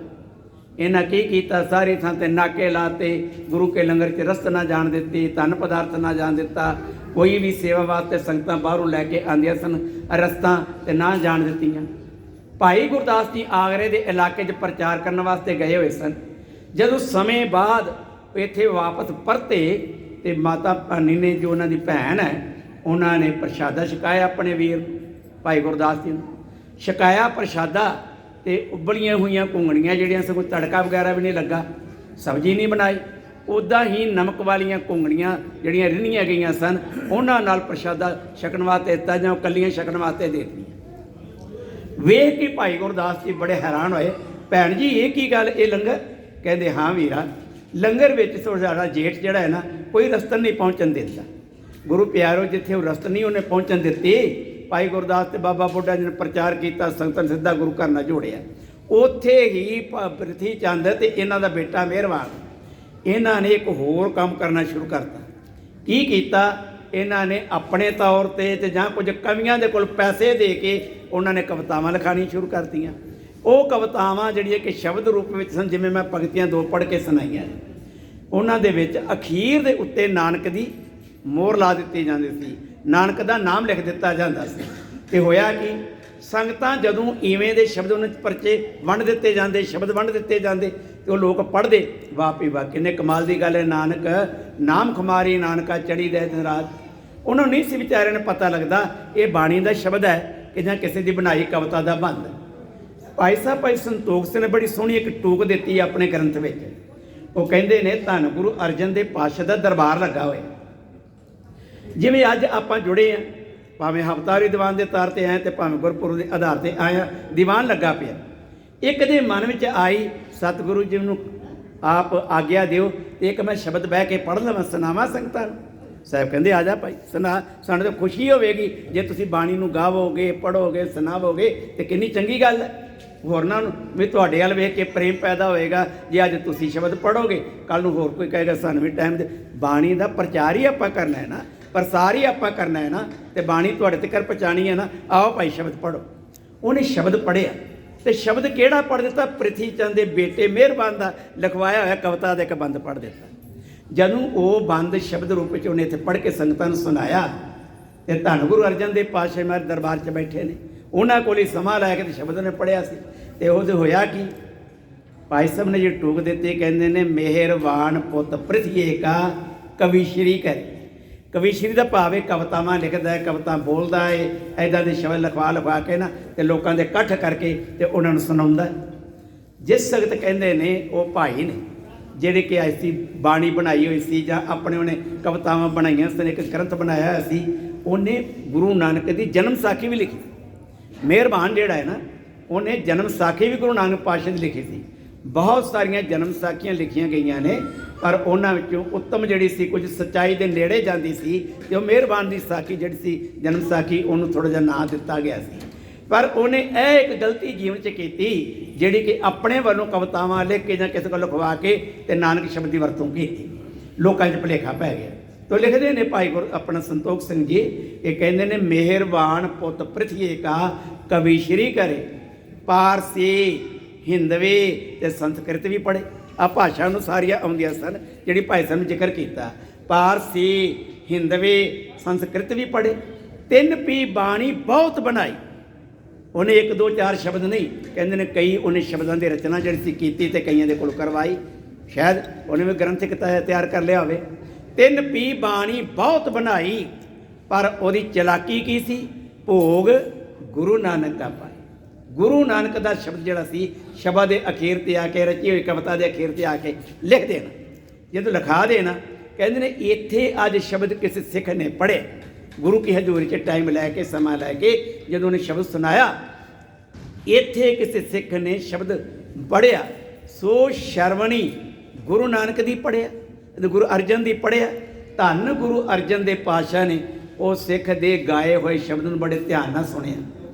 [SPEAKER 1] ਇਹਨਾਂ ਕੀ ਕੀਤਾ? ਸਾਰੀ ਥਾਂ 'ਤੇ ਨਾਕੇ ਲਾਤੇ, ਗੁਰੂ ਕੇ ਲੰਗਰ 'ਚ ਰਸਤ ਨਾ ਜਾਣ ਦਿੱਤੀ, ਧਨ ਪਦਾਰਥ ਨਾ ਜਾਣ ਦਿੱਤਾ। ਕੋਈ ਵੀ ਸੇਵਾ ਵਾਸਤੇ ਸੰਗਤਾਂ ਬਾਹਰੋਂ ਲੈ ਕੇ ਆਉਂਦੀਆਂ ਸਨ, ਰਸਤਾਂ 'ਤੇ ਨਾ ਜਾਣ ਦਿੱਤੀਆਂ। ਭਾਈ ਗੁਰਦਾਸ ਜੀ ਆਗਰੇ ਦੇ ਇਲਾਕੇ 'ਚ ਪ੍ਰਚਾਰ ਕਰਨ ਵਾਸਤੇ ਗਏ ਹੋਏ ਸਨ। ਜਦੋਂ ਸਮੇਂ ਬਾਅਦ ਇੱਥੇ ਵਾਪਸ ਪਰਤੇ ਤੇ ਮਾਤਾ ਭਾਨੀ ਨੇ, ਜੋ ਉਹਨਾਂ ਦੀ ਭੈਣ ਹੈ, ਉਹਨਾਂ ਨੇ ਪ੍ਰਸ਼ਾਦਾ ਛਕਾਇਆ ਆਪਣੇ ਵੀਰ ਭਾਈ ਗੁਰਦਾਸ ਜੀ ਨੂੰ। ਛਕਾਇਆ ਪ੍ਰਸ਼ਾਦਾ ਤੇ ਉਬਲੀਆਂ ਹੋਈਆਂ ਘੁੰਗਣੀਆਂ ਜਿਹੜੀਆਂ ਸਗੋਂ ਤੜਕਾ ਵਗੈਰਾ ਵੀ ਨਹੀਂ ਲੱਗਾ, ਸਬਜ਼ੀ ਨਹੀਂ ਬਣਾਈ, ਉੱਦਾਂ ਹੀ ਨਮਕ ਵਾਲੀਆਂ ਘੁੰਗਣੀਆਂ ਜਿਹੜੀਆਂ ਰਿੰਨ੍ਹੀਆਂ ਗਈਆਂ ਸਨ ਉਹਨਾਂ ਨਾਲ ਪ੍ਰਸ਼ਾਦਾ ਛਕਣ ਵਾਸਤੇ ਦਿੱਤਾ ਜਾਂ ਕੱਲੀਆਂ ਛਕਣ ਵਾਸਤੇ ਦੇ ਦਿੱਤੀਆਂ। ਵੇਖ ਕੇ ਭਾਈ ਗੁਰਦਾਸ ਜੀ ਬੜੇ ਹੈਰਾਨ ਹੋਏ। ਭੈਣ ਜੀ ਇਹ ਕੀ ਗੱਲ, ਇਹ ਲੰਗਰ? ਕਹਿੰਦੇ ਹਾਂ ਵੀਰਾ, ਲੰਗਰ ਵਿੱਚ ਤੁਹਾਡਾ ਜੇਠ ਜਿਹੜਾ ਹੈ ਨਾ ਕੋਈ ਰਸਤਨ ਨਹੀਂ ਪਹੁੰਚਣ ਦਿੰਦਾ। ਗੁਰੂ ਪਿਆਰੋ, ਜਿੱਥੇ ਉਹ ਰਸਤ ਨਹੀਂ ਉਹਨੇ ਪਹੁੰਚਣ ਦਿੱਤੀ, ਭਾਈ ਗੁਰਦਾਸ ਤੇ ਬਾਬਾ ਬੁੱਢਾ ਜੀ ਨੇ ਪ੍ਰਚਾਰ ਕੀਤਾ, ਸੰਗਤਾਂ ਨੂੰ ਸਿੱਧਾ ਗੁਰੂ ਘਰ ਨਾਲ ਜੋੜਿਆ। ਉੱਥੇ ਹੀ ਪ੍ਰਿਥੀ ਚੰਦ ਤੇ ਇਹਨਾਂ ਦਾ ਬੇਟਾ ਮਿਹਰਬਾਨ, ਇਹਨਾਂ ਨੇ ਇੱਕ ਹੋਰ ਕੰਮ ਕਰਨਾ ਸ਼ੁਰੂ ਕਰਤਾ। ਕੀ ਕੀਤਾ? ਇਹਨਾਂ ਨੇ ਆਪਣੇ ਤੌਰ 'ਤੇ ਤੇ ਜਾਂ ਕੁਝ ਕਵੀਆਂ ਦੇ ਕੋਲ ਪੈਸੇ ਦੇ ਕੇ ਉਹਨਾਂ ਨੇ ਕਵਿਤਾਵਾਂ ਲਿਖਾਣੀਆਂ ਸ਼ੁਰੂ ਕਰਤੀਆਂ। ਉਹ ਕਵਿਤਾਵਾਂ ਜਿਹੜੀਆਂ ਕਿ ਸ਼ਬਦ ਰੂਪ ਵਿੱਚ ਸਨ, ਜਿਵੇਂ ਮੈਂ ਪੰਕਤੀਆਂ ਦੋ ਪੜ੍ਹ ਕੇ ਸੁਣਾਈਆਂ, ਉਹਨਾਂ ਦੇ ਵਿੱਚ ਅਖੀਰ ਦੇ ਉੱਤੇ ਨਾਨਕ ਦੀ ਮੋਹਰ ਲਾ ਦਿੱਤੀ ਜਾਂਦੀ ਸੀ, ਨਾਨਕ ਦਾ ਨਾਮ ਲਿਖ ਦਿੱਤਾ ਜਾਂਦਾ ਸੀ। ਤੇ ਹੋਇਆ ਕਿ ਸੰਗਤਾਂ ਜਦੋਂ ਇਵੇਂ ਦੇ ਸ਼ਬਦ ਉਹਨਾਂ 'ਚ ਪਰਚੇ ਵੰਡ ਦਿੱਤੇ ਜਾਂਦੇ, ਸ਼ਬਦ ਵੰਡ ਦਿੱਤੇ ਜਾਂਦੇ ਤੇ ਉਹ ਲੋਕ ਪੜ੍ਹਦੇ, ਵਾਹ ਪੀ ਵਾਹ ਕਿੰਨੇ ਕਮਾਲ ਦੀ ਗੱਲ ਹੈ। ਨਾਨਕ ਨਾਮ ਖੁਮਾਰੀ ਨਾਨਕਾ ਚੜੀ ਰਹਿ ਦਿਨ ਰਾਤ। ਉਹਨਾਂ ਨੂੰ ਨਹੀਂ ਸੀ ਵਿਚਾਰਿਆਂ ਨੂੰ ਪਤਾ ਲੱਗਦਾ ਇਹ ਬਾਣੀ ਦਾ ਸ਼ਬਦ ਹੈ ਕਿ ਜਾਂ ਕਿਸੇ ਦੀ ਬਣਾਈ ਕਵਿਤਾ ਦਾ ਬੰਦ। ਭਾਈ ਸਾਹਿਬ ਭਾਈ ਸੰਤੋਖ ਸਿੰਘ ਨੇ ਬੜੀ ਸੋਹਣੀ ਇੱਕ ਟੂਕ ਦਿੱਤੀ ਆਪਣੇ ਗ੍ਰੰਥ ਵਿੱਚ। ਉਹ ਕਹਿੰਦੇ ਨੇ ਧੰਨ ਗੁਰੂ ਅਰਜਨ ਦੇਵ ਪਾਤਸ਼ਾਹ ਦਾ ਦਰਬਾਰ ਲੱਗਾ ਹੋਇਆ। ਜਿਵੇਂ ਅੱਜ ਆਪਾਂ ਜੁੜੇ ਆ, ਭਾਵੇਂ ਹਫ਼ਤਾਵਾਰੀ ਦੀਵਾਨ ਦੇ ਤੌਰ 'ਤੇ ਆਏ ਤੇ ਭਾਵੇਂ ਗੁਰਪੁਰਬ ਦੇ ਆਧਾਰ 'ਤੇ ਆਏ ਆ, ਦੀਵਾਨ ਲੱਗਾ ਪਿਆ। ਇੱਕ ਦੇ ਮਨ ਵਿੱਚ ਆਈ ਸਤਿਗੁਰੂ ਜੀ ਨੂੰ ਆਪ ਆਗਿਆ ਦਿਓ ਤੇ ਇੱਕ ਮੈਂ ਸ਼ਬਦ ਬਹਿ ਕੇ ਪੜ੍ਹ ਲਵਾਂ, ਸੁਣਾਵਾਂ ਸੰਗਤਾਂ ਨੂੰ। ਸਾਹਿਬ ਕਹਿੰਦੇ ਆ ਜਾ ਭਾਈ ਸੁਣਾ, ਸਾਨੂੰ ਤਾਂ ਖੁਸ਼ੀ ਹੋਵੇਗੀ ਜੇ ਤੁਸੀਂ ਬਾਣੀ ਨੂੰ ਗਾਵੋਗੇ, ਪੜ੍ਹੋਗੇ, ਸੁਣਾਵੋਗੇ ਤੇ ਕਿੰਨੀ ਚੰਗੀ ਗੱਲ ਹੈ। ਹੋਰਨਾਂ ਨੂੰ ਵੀ ਤੁਹਾਡੇ ਵੱਲ ਵੇਖ ਕੇ ਪ੍ਰੇਮ ਪੈਦਾ ਹੋਏਗਾ। ਜੇ ਅੱਜ ਤੁਸੀਂ ਸ਼ਬਦ ਪੜ੍ਹੋਗੇ, ਕੱਲ੍ਹ ਨੂੰ ਹੋਰ ਕੋਈ ਕਹੇਗਾ ਸਾਨੂੰ ਵੀ ਟਾਈਮ ਦੇ। ਬਾਣੀ ਦਾ ਪ੍ਰਚਾਰ ਹੀ ਆਪਾਂ ਕਰਨਾ ਹੈ ਨਾ, ਪ੍ਰਸਾਰ ਹੀ ਆਪਾਂ ਕਰਨਾ ਹੈ ਨਾ, ਤੇ ਬਾਣੀ ਤੁਹਾਡੇ ਤੱਕ ਪਹੁੰਚਾਉਣੀ ਹੈ ਨਾ। ਆਓ ਭਾਈ ਸ਼ਬਦ ਪੜ੍ਹੋ। ਉਹਨੇ ਸ਼ਬਦ ਪੜ੍ਹਿਆ ਤੇ ਸ਼ਬਦ ਕਿਹੜਾ ਪੜ੍ਹ ਦਿੱਤਾ? ਪ੍ਰਿਥੀ ਚੰਦ ਦੇ ਬੇਟੇ ਮਿਹਰਬਾਨ ਦਾ ਲਿਖਵਾਇਆ ਹੋਇਆ ਕਵਿਤਾ ਦਾ ਇੱਕ ਬੰਦ ਪੜ੍ਹ ਦਿੱਤਾ। ਜਦੋਂ ਉਹ ਬੰਦ ਸ਼ਬਦ ਰੂਪ ਵਿੱਚ ਉਹਨੇ ਇੱਥੇ ਪੜ੍ਹ ਕੇ ਸੰਗਤਾਂ ਨੂੰ ਸੁਣਾਇਆ ਤੇ ਧੰਨ ਗੁਰੂ ਅਰਜਨ ਦੇਵ ਪਾਤਸ਼ਾਹ ਮੇਰੇ ਦਰਬਾਰ 'ਚ ਬੈਠੇ ਨੇ, ਉਹਨਾਂ ਕੋਲ ਹੀ ਸਮਾਂ ਲੈ ਕੇ ਤੇ ਸ਼ਬਦ ਨੇ ਪੜ੍ਹਿਆ ਸੀ। ਤੇ ਉਹਦੇ ਹੋਇਆ ਕੀ? ਭਾਈ ਸਾਹਿਬ ਨੇ ਜੇ ਟੂਕ ਦਿੱਤੀ, ਕਹਿੰਦੇ ਨੇ ਮਿਹਰਬਾਨ ਪੁੱਤ ਪ੍ਰਿਥੀਏ ਕਾ ਕਵੀ ਸ਼੍ਰੀ ਕਰੇ। ਕਵੀ ਸ਼੍ਰੀ ਦਾ ਭਾਵ ਹੈ ਕਵਿਤਾਵਾਂ ਲਿਖਦਾ ਹੈ, ਕਵਿਤਾ ਬੋਲਦਾ ਹੈ, ਇੱਦਾਂ ਦੇ ਸ਼ਬਦ ਲਿਖਵਾ ਕੇ ਨਾ ਤੇ ਲੋਕਾਂ ਦੇ ਇਕੱਠ ਕਰਕੇ ਤੇ ਉਹਨਾਂ ਨੂੰ ਸੁਣਾਉਂਦਾ। ਜਿਸ ਸਖਤ ਕਹਿੰਦੇ ਨੇ ਉਹ ਭਾਈ ਨੇ ਜਿਹੜੇ ਕਿ ਐਸੀ ਬਾਣੀ ਬਣਾਈ ਹੋਈ ਸੀ ਜਾਂ ਆਪਣੇ ਉਹਨੇ ਕਵਿਤਾਵਾਂ ਬਣਾਈਆਂ ਸਨ, ਇੱਕ ਗ੍ਰੰਥ ਬਣਾਇਆ ਹੋਇਆ ਸੀ। ਉਹਨੇ ਗੁਰੂ ਨਾਨਕ ਦੀ ਜਨਮ ਸਾਖੀ ਵੀ ਲਿਖੀ। ਮਿਹਰਬਾਨ ਜਿਹੜਾ ਹੈ ਨਾ, ਉਹਨੇ ਜਨਮ ਸਾਖੀ ਵੀ ਗੁਰੂ ਨਾਨਕ ਪਾਤਸ਼ਾਹ ਦੀ ਲਿਖੀ ਸੀ। ਬਹੁਤ ਸਾਰੀਆਂ ਜਨਮ ਸਾਖੀਆਂ ਲਿਖੀਆਂ ਗਈਆਂ ਨੇ, ਪਰ ਉਹਨਾਂ ਵਿੱਚੋਂ ਉੱਤਮ ਜਿਹੜੀ ਸੀ, ਕੁਝ ਸੱਚਾਈ ਦੇ ਨੇੜੇ ਜਾਂਦੀ ਸੀ, ਤੇ ਉਹ ਮਿਹਰਬਾਨ ਦੀ ਸਾਖੀ ਜਿਹੜੀ ਸੀ ਜਨਮ ਸਾਖੀ, ਉਹਨੂੰ ਥੋੜ੍ਹਾ ਜਿਹਾ ਨਾਂ ਦਿੱਤਾ ਗਿਆ ਸੀ। पर उन्हें यह एक गलती जीवन च की जिहड़ी कि अपने वालों कवितावां लिख के जां किसी को लिखवा के ते नानक शब्द की वरतों की लोगों च भुलेखा पै गया। तो लिखते हैं भाई गुर अपना संतोख सिंह जी, ये कहते हैं मेहरबान पुत पृथ्वी का कवि श्री करे, पारसी हिंदवी ते संस्कृत भी पढ़े। आ भाषा नूं सारियां आउंदियां सन जिहड़ी भाई साहब ने जिक्र किया। पारसी हिंदवी संस्कृत भी पढ़े, 3 पी बाणी बहुत बनाई। उन्हें 1 2 4 शब्द नहीं, कहते हैं कई उन्हें शब्दों की रचना जी की तो कई को करवाई, शायद उन्हें भी ग्रंथ तैयार कर लिया हो। 3 पी बाणी बहुत बनाई, पर वही चलाकी की सी, भोग गुरु नानक का पाए। गुरु नानक का शब्द जोड़ा सी शब्द के अखीर से आके रची हुई कविता के अखीर से आके लिख देना, जो लिखा देना। कहते हैं इत्थे अज शब्द किसी सिख ने पढ़े, गुरु की हजूरी च टाइम लैके समा लैके जो उन्हें शब्द सुनाया, इत्थे किसी सिख ने शब्द पढ़िया, सो शरवणी गुरु नानक दी पढ़िया, गुरु अर्जन दी पढ़िया। धन गुरु अर्जन दे पातशाह ने वो सिख दे गाए हुए शब्द नूं बड़े ध्यान नाल सुनिया।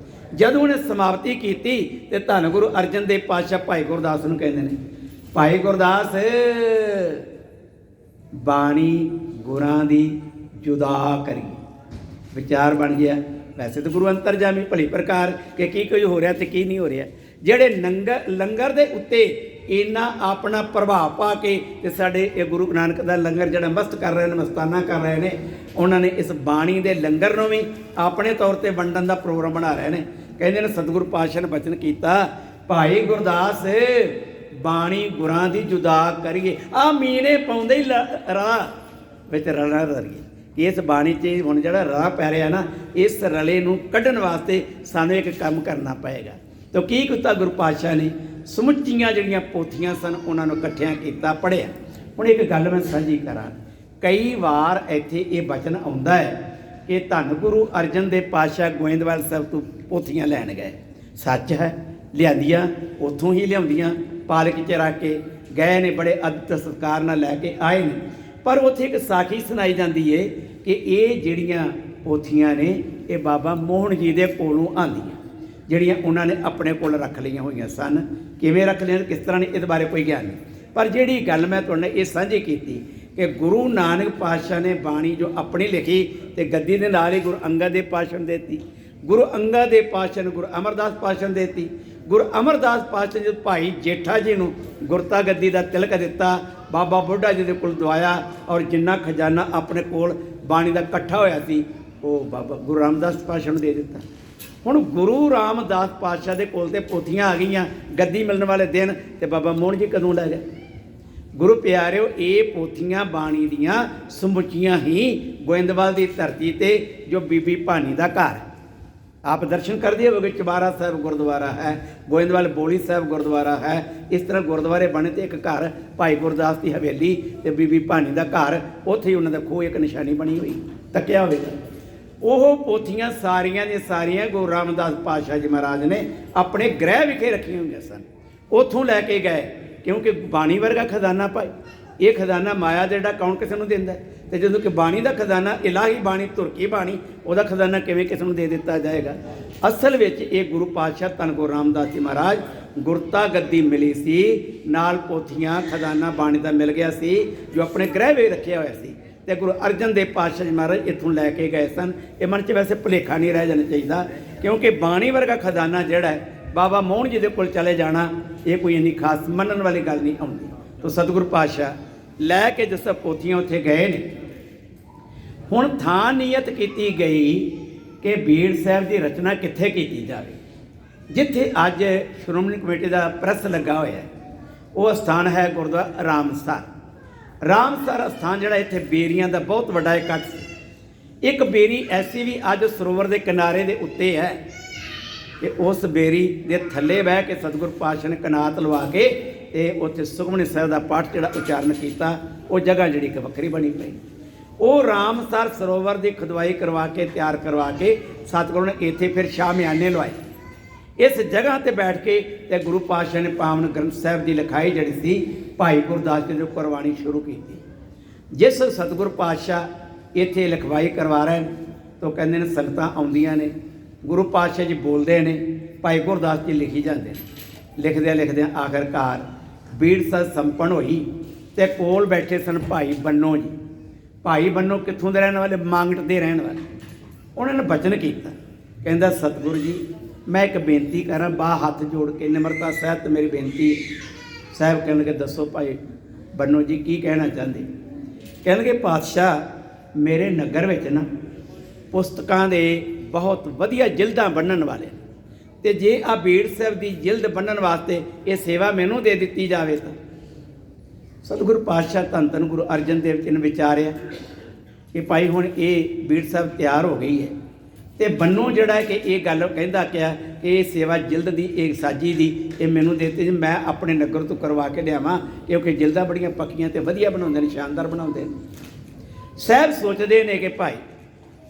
[SPEAKER 1] जदों उन्हें समाप्ति की तो धन गुरु अर्जन दे पातशाह भाई गुरदास नूं कहंदे ने, भाई गुरदास बाणी गुरां दी जुदा करी। विचार बन गया। वैसे तो गुरु अंतरजामी भली प्रकार कि की कुछ हो रहा तो की नहीं हो रहा। ਜਿਹੜੇ लंगर के उत्ते इन्ना अपना प्रभाव पा के ते साडे ये गुरु नानक का लंगर जिहड़ा मस्त कर रहे हैं, मस्ताना कर रहे हैं, उन्होंने इस बाणी के लंगर नूं भी अपने तौर पर वंडन का प्रोग्राम बना रहे हैं। कहते हैं सतगुरु पातशाह ने बचन किया, भाई गुरदास बाणी गुरां दी जुदा करिए। आ मीने पाउंदे ही राह विच रलना रलिए। इस बाणी च हुण जिहड़ा राह पै रहा ना, इस रले नूं कढण वास्ते सानूं एक काम करना पएगा। तो की किया गुरु पातशाह ने, समुच्चियां जिहड़ियां पोथियां सन उन्हां नूं इकट्ठियां कीता, पढ़िया। हुण एक गल मैं साझी करां, कई वार इत्थे ये वचन आउंदा है कि धन गुरु अर्जन देव पातशाह गोइंदवाल साहब तो पोथियां लैण गए। सच है, लियांदियां उत्थों ही लियाउंदियां, पालक च रख के गए ने, बड़े अदब सत्कार नाल लैके आए ने। पर उत्थे एक साखी सुनाई जाती है कि ये जिहड़ियां पोथियां ने ये बाबा मोहन जी के कोलों आंदियां, जिहड़ियां उन्होंने अपने कोल रख लिया हुई सन। किवें रख लिया, किस तरह ने, इस बारे कोई ज्ञान नहीं। पर जिहड़ी गल मैं तुहाडे नाल ये साझी कीती कि गुरु नानक पातशाह ने बाणी जो अपनी लिखी तो गद्दी के नाल ही गुरु अंगद देव पातशाह ने देती, गुरु अंगद देव पातशाह ने गुरु अमरदास पातशाह ने देती, गुरु अमरदास पातशाह ने भाई जेठा जी नूं गुरता गद्दी का तिलक दिता, बाबा बुढ़ा जी के कोल दवाया, और जिन्ना खजाना अपने कोल बाणी का इकट्ठा होया सी वो बाबा गुरु रामदास पातशाह नूं दे दिता। हुण गुरु रामदास पातशाह के कोल ते पोथियां आ गईयां, गद्दी मिलने वाले दिन, तो बाबा मोहन जी कदों लै गए। गुरु प्यारिओ, ये पोथियां बाणी दियां समुचियां ही गोइंदवाल की धरती ते जो बीबी भानी का घर, आप दर्शन करते होगे, चबारा साहब गुरुद्वारा है, गोइंदवाल बोली साहब गुरुद्वारा है, इस तरह गुरुद्वारे बने तो एक घर भाई गुरदास की हवेली तो बीबी भानी का घर, उत्थे ही उन्होंने खोह एक निशानी बनी हुई, तकिया होगा। वो पोथियां सारियां दी सारियां गुरु रामदास पातशाह जी महाराज ने अपने गृह विखे रखी हुई सन, उतों लैके गए, क्योंकि बाणी वर्गा खजाना पाई। ये खजाना माया का कौन किसी को देंदा, तो जो कि बाणी का खजाना इलाही बाणी तुरकी बाणी, वह खजाना किवें किसी को दे दिता जाएगा। असल में ये गुरु पातशाह धन गुरु रामदास जी महाराज गुरता गद्दी मिली सी, नाल पोथियां खजाना बाणी का मिल गया सी, जो अपने गृह में रखे हुए सी। तो गुरु अर्जन देव पातशाह जी महाराज इत्थों लैके गए सन। ये मन च वैसे भुलेखा नहीं रह जाना चाहिए, क्योंकि बाणी वर्गा खजाना जिहड़ा है बाबा मोहन जी के कोल चले जाना, ये कोई इन्नी खास मनन वाली गल नहीं आउंदी। तो सतगुरु पातशाह लैके जिस पोथियां उत्थे गए ने, हुण थां नीयत की गई कि बीड़ साहब की रचना कित्थे की जाए। जिथे अज श्रोमणी कमेटी का प्रैस लगा होया है, वो स्थान है गुरुद्वारा रामसर। रामसर स्थान जिहड़ा इत्थे बेरियां का बहुत वड्डा इकट्ठ सी। एक बेरी ऐसी भी अज सरोवर के किनारे के उत्ते है कि उस बेरी के थले बह के सतगुरु पातशाह ने कनात लवा के ते उत्थे सुखमनी साहिब का पाठ जिहड़ा उचारण किया, वो जगह जिहड़ी एक वक्री बनी पई। वो रामसर सरोवर की खुदवाई करवा के तैयार करवा के सतगुरु ने इत्थे फिर शामियाने लवाए। इस जगह ते बैठ के ते गुरु पातशाह ने पावन ग्रंथ साहिब की लिखाई जिहड़ी सी भाई गुरदास जी जो करवानी शुरू की। जिस सतगुरु पातशाह इत्थे लिखवाई करवा रहे हैं, तो कहते हैं संगतां आउंदियां ने, गुरु पातशाह जी बोलते हैं, भाई गुरदास जी लिखी जाते हैं। लिखद्या लिखद्या आखिरकार बीड़ साहब संपन्न हुई तो कोल बैठे सन भाई बन्नो जी। भाई बन्नो कित्थों के रहने वाले? मांगट के रहने वाले। उन्होंने बचन किया, कहता सतगुरु जी मैं एक बेनती करा, बाह हाथ जोड़ के निमरता सहित मेरी बेनती। साहब कह लगे दसो भाई बन्नो जी की कहना चाहते? कह लगे पातशाह मेरे नगर में ना पुस्तकों के बहुत वधिया जिल्दां बन्नण वाले, तो जे आ बीड़ साहब की जिल्द बन्नण वास्ते ये सेवा मैनू दे दी जाए तो। सतगुरु पातशाह धन धन गुरु अर्जन देव जी ने विचारिया कि भाई हुण ये बीड़ साहब तैयार हो गई है, तो बन्नो जिहड़ा है कि ये गल कहंदा क्या कि ये सेवा जिल्द की एक साजी की ये मैनू देती, मैं अपने नगर तो करवा के लियावां, क्योंकि जिल्दां बड़ियां पक्कियां ते वधिया बनाउंदे ने, शानदार बनाउंदे ने। साहब सोचते हैं कि भाई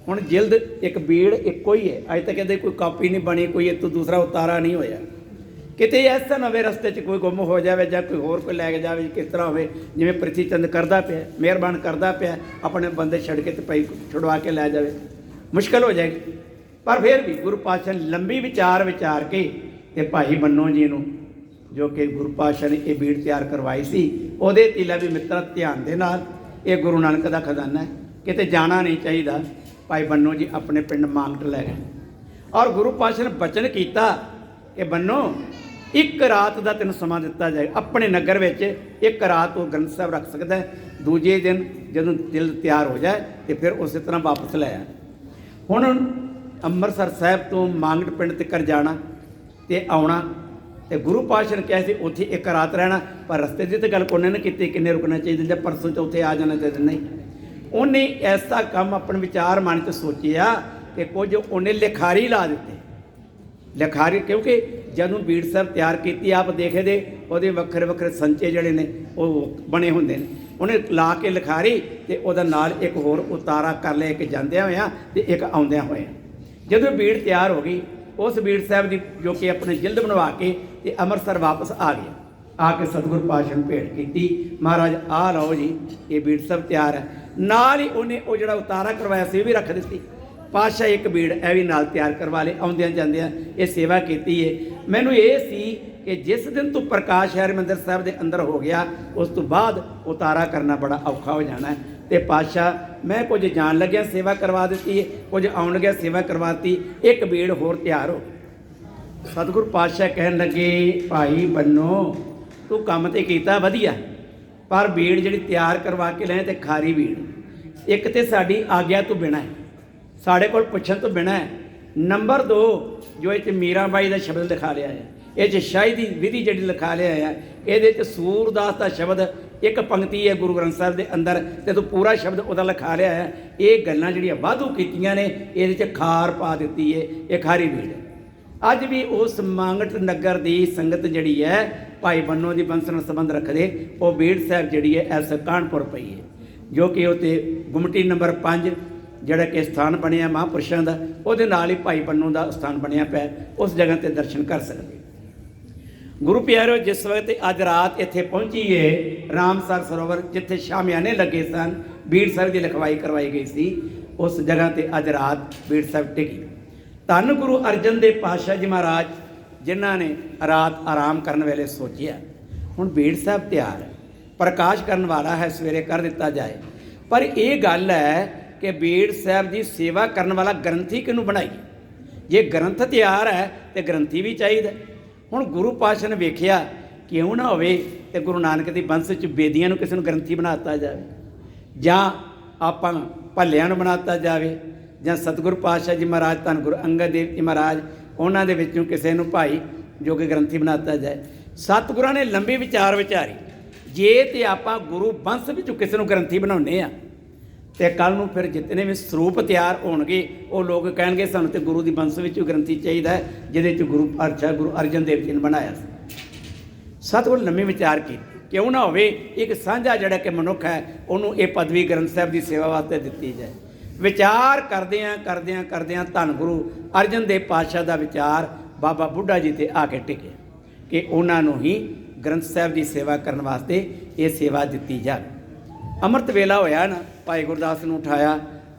[SPEAKER 1] हुण जिल्द एक बीड़ एको ही है, अज तक कहते कोई कापी नहीं बनी, कोई इतों दूसरा उतारा नहीं होया, किते ऐसा ना होवे रस्ते च कोई गुम हो जाए या कोई होर कोई लैके जाए, किस तरह होवे जिवें पृथ्वी चंद करदा पिया, मेहरबान करदा पिया, अपने बंदे छड़ के ते भाई छुड़वा के लै जाए, मुश्किल हो जाएगी। पर फिर भी गुरु पातशाह ने लंबी विचार के ते भाई बन्नो जी नूं जो कि गुरु पातशाह ने ये बीड़ तैयार करवाई सी, उहदे तिला भी मित्रा ध्यान दे नाल ये गुरु नानक दा खजाना है, किते जाना नहीं चाहिए। भाई बन्नो जी अपने पिंड मांगट लै गए और गुरु पातशाह ने बचन किया कि बन्नो एक रात का तेन समा दिता जाए, अपने नगर में एक रात वो ग्रंथ साहब रख सकता है, दूजे दिन जदों दिल तैयार हो जाए तो फिर उस तरह वापस लै आए। हुण अंमृतसर साहब तो मांगट पिंड तक जाना तो आना, तो गुरु पातशाह ने कहा कि उत्थे एक रात रहना, पर रस्ते की तो गल कोने ने की किन्ने रुकना चाहिए या परसों चौथे आ जाना चाहिए, नहीं। उन्हें ऐसा काम अपने विचार मन च सोचिया कि कुछ उन्हें लिखारी ला दिते। लिखारी क्योंकि जदों बीड़ साहब तैयार की आप देखे दे वो वक्रे वक्रे संचे जड़े ने वो बने होंगे ने, उन्हें ला के लिखारी तो वह नाल एक होर उतारा कर लिया, एक जांदियां होया ते एक आउंदियां होया। जदों बीड़ तैयार हो गई उस बीड़ साहब की जो कि अपने जिल्द बनवा के ते अमृतसर वापस आ गया। आके सतगुरु पातशाह ने भेंट की, महाराज आ लो जी ये बीड़ साहब तैयार है। नाल ही उन्हें वो जो उतारा करवाया सी भी रख दी। पातशाह एक बीड़ ए भी नाल तैयार करवा ले, आउंदियां जांदियां ये सेवा की है। मैनू ये सी कि जिस दिन तू प्रकाश हरिमंदिर साहब के अंदर हो गया उस तो बाद उतारा करना बड़ा औखा हो जाना है। तो पातशाह मैं कुछ जान लग्या सेवा करवा दी है, कुछ आउन लग्या सेवा करवाती, एक बीड़ होर तैयार हो। सतगुरु पातशाह कहन लगे भाई बन्नो तू काम तो किया वधिया, पर बीड़ जी तैयार करवा के ले तो खारी बीड़, एक तो साड़ी आग्या तो बिना है, साढ़े को पुछण तो बिना है। नंबर 2 जो ये मीराबाई का शब्द लिखा लिया है, ये शाही की विधि जी लिखा लिया है, ये सूरदास का शब्द एक पंक्ति है गुरु ग्रंथ साहब के अंदर, तो पूरा शब्द वह लिखा लिया है। ये गल्लां जिहड़ियां वाधू कीतियां ने, ये खार पा दी है, ये खारी बीड़। अज भी उस मांगट नगर की संगत जिहड़ी है भाई बन्नो की बंस नाल संबंध रखते, वो बीड़ साहब जिहड़ी है इस कानपुर पई है, जो कि उत्ते गुमटी नंबर 5 जिहड़ा कि स्थान बनिया महापुरुषों का, उहदे नाल ही भाई बन्नो का स्थान बनिया पिया, उस जगह ते दर्शन कर सकते। गुरु प्यारो जिस वक्त अज रात इत्थे पहुंची है रामसर सरोवर जिथे शामियाने लगे सन, बीड़ साहब की लिखवाई करवाई गई सी, उस जगह ते अज रात बीड़ साहब टिकी। धन गुरु अर्जन देव पातशाह जी महाराज जिन्हों ने रात आराम करने वेले सोचिया हुण बीड़ साहब तैयार है, प्रकाश करने वाला है, सवेरे कर दिता जाए। पर यह गल है कि बीड़ साहब की सेवा करने वाला ग्रंथी किनू बनाइए? जे ग्रंथ तैयार है तो ग्रंथी भी चाहिए। हुण गुरु पातशाह ने वेख्या क्यों ना होवे ते गुरु नानक दी वंश च बेदियां नूं किसी नूं ग्रंथी बनाता जाए, जां आपां भल्लियां नूं बनाता जाए, जां सतगुरु पातशाह जी महाराज धन गुरु अंगद देव जी महाराज उन्हां दे विचों किसी नूं भाई जो कि ग्रंथी बनाता जाए। सतगुरां ने लंबी विचार विचारी, जे ते आपां गुरु वंश विचों किसी नूं ग्रंथी बनाउने आ तो कल नूं फिर जितने भी स्वरूप तैयार होणगे वो लोग कहणगे सानूं ते गुरु दी वंश विचों ग्रंथी चाहिए है, जिहदे च गुरु पातशाह गुरु अर्जन देव जी ने बनाया। सतगुर लंबी विचार की क्यों ना होवे एक साझा जिहड़ा कि मनुख है उन्होंने ये पदवी ग्रंथ साहब की सेवा वास्ते दिती जाए। विचार करदियां धन गुरु अर्जन देव पातशाह का विचार बाबा बुढ़ा जी ते आके टिके कि उन्होंने ही ग्रंथ साहब की सेवा करने वास्ते ये सेवा दी जाए। अमृत वेला होया ना, भाई गुरदास ने उठाया,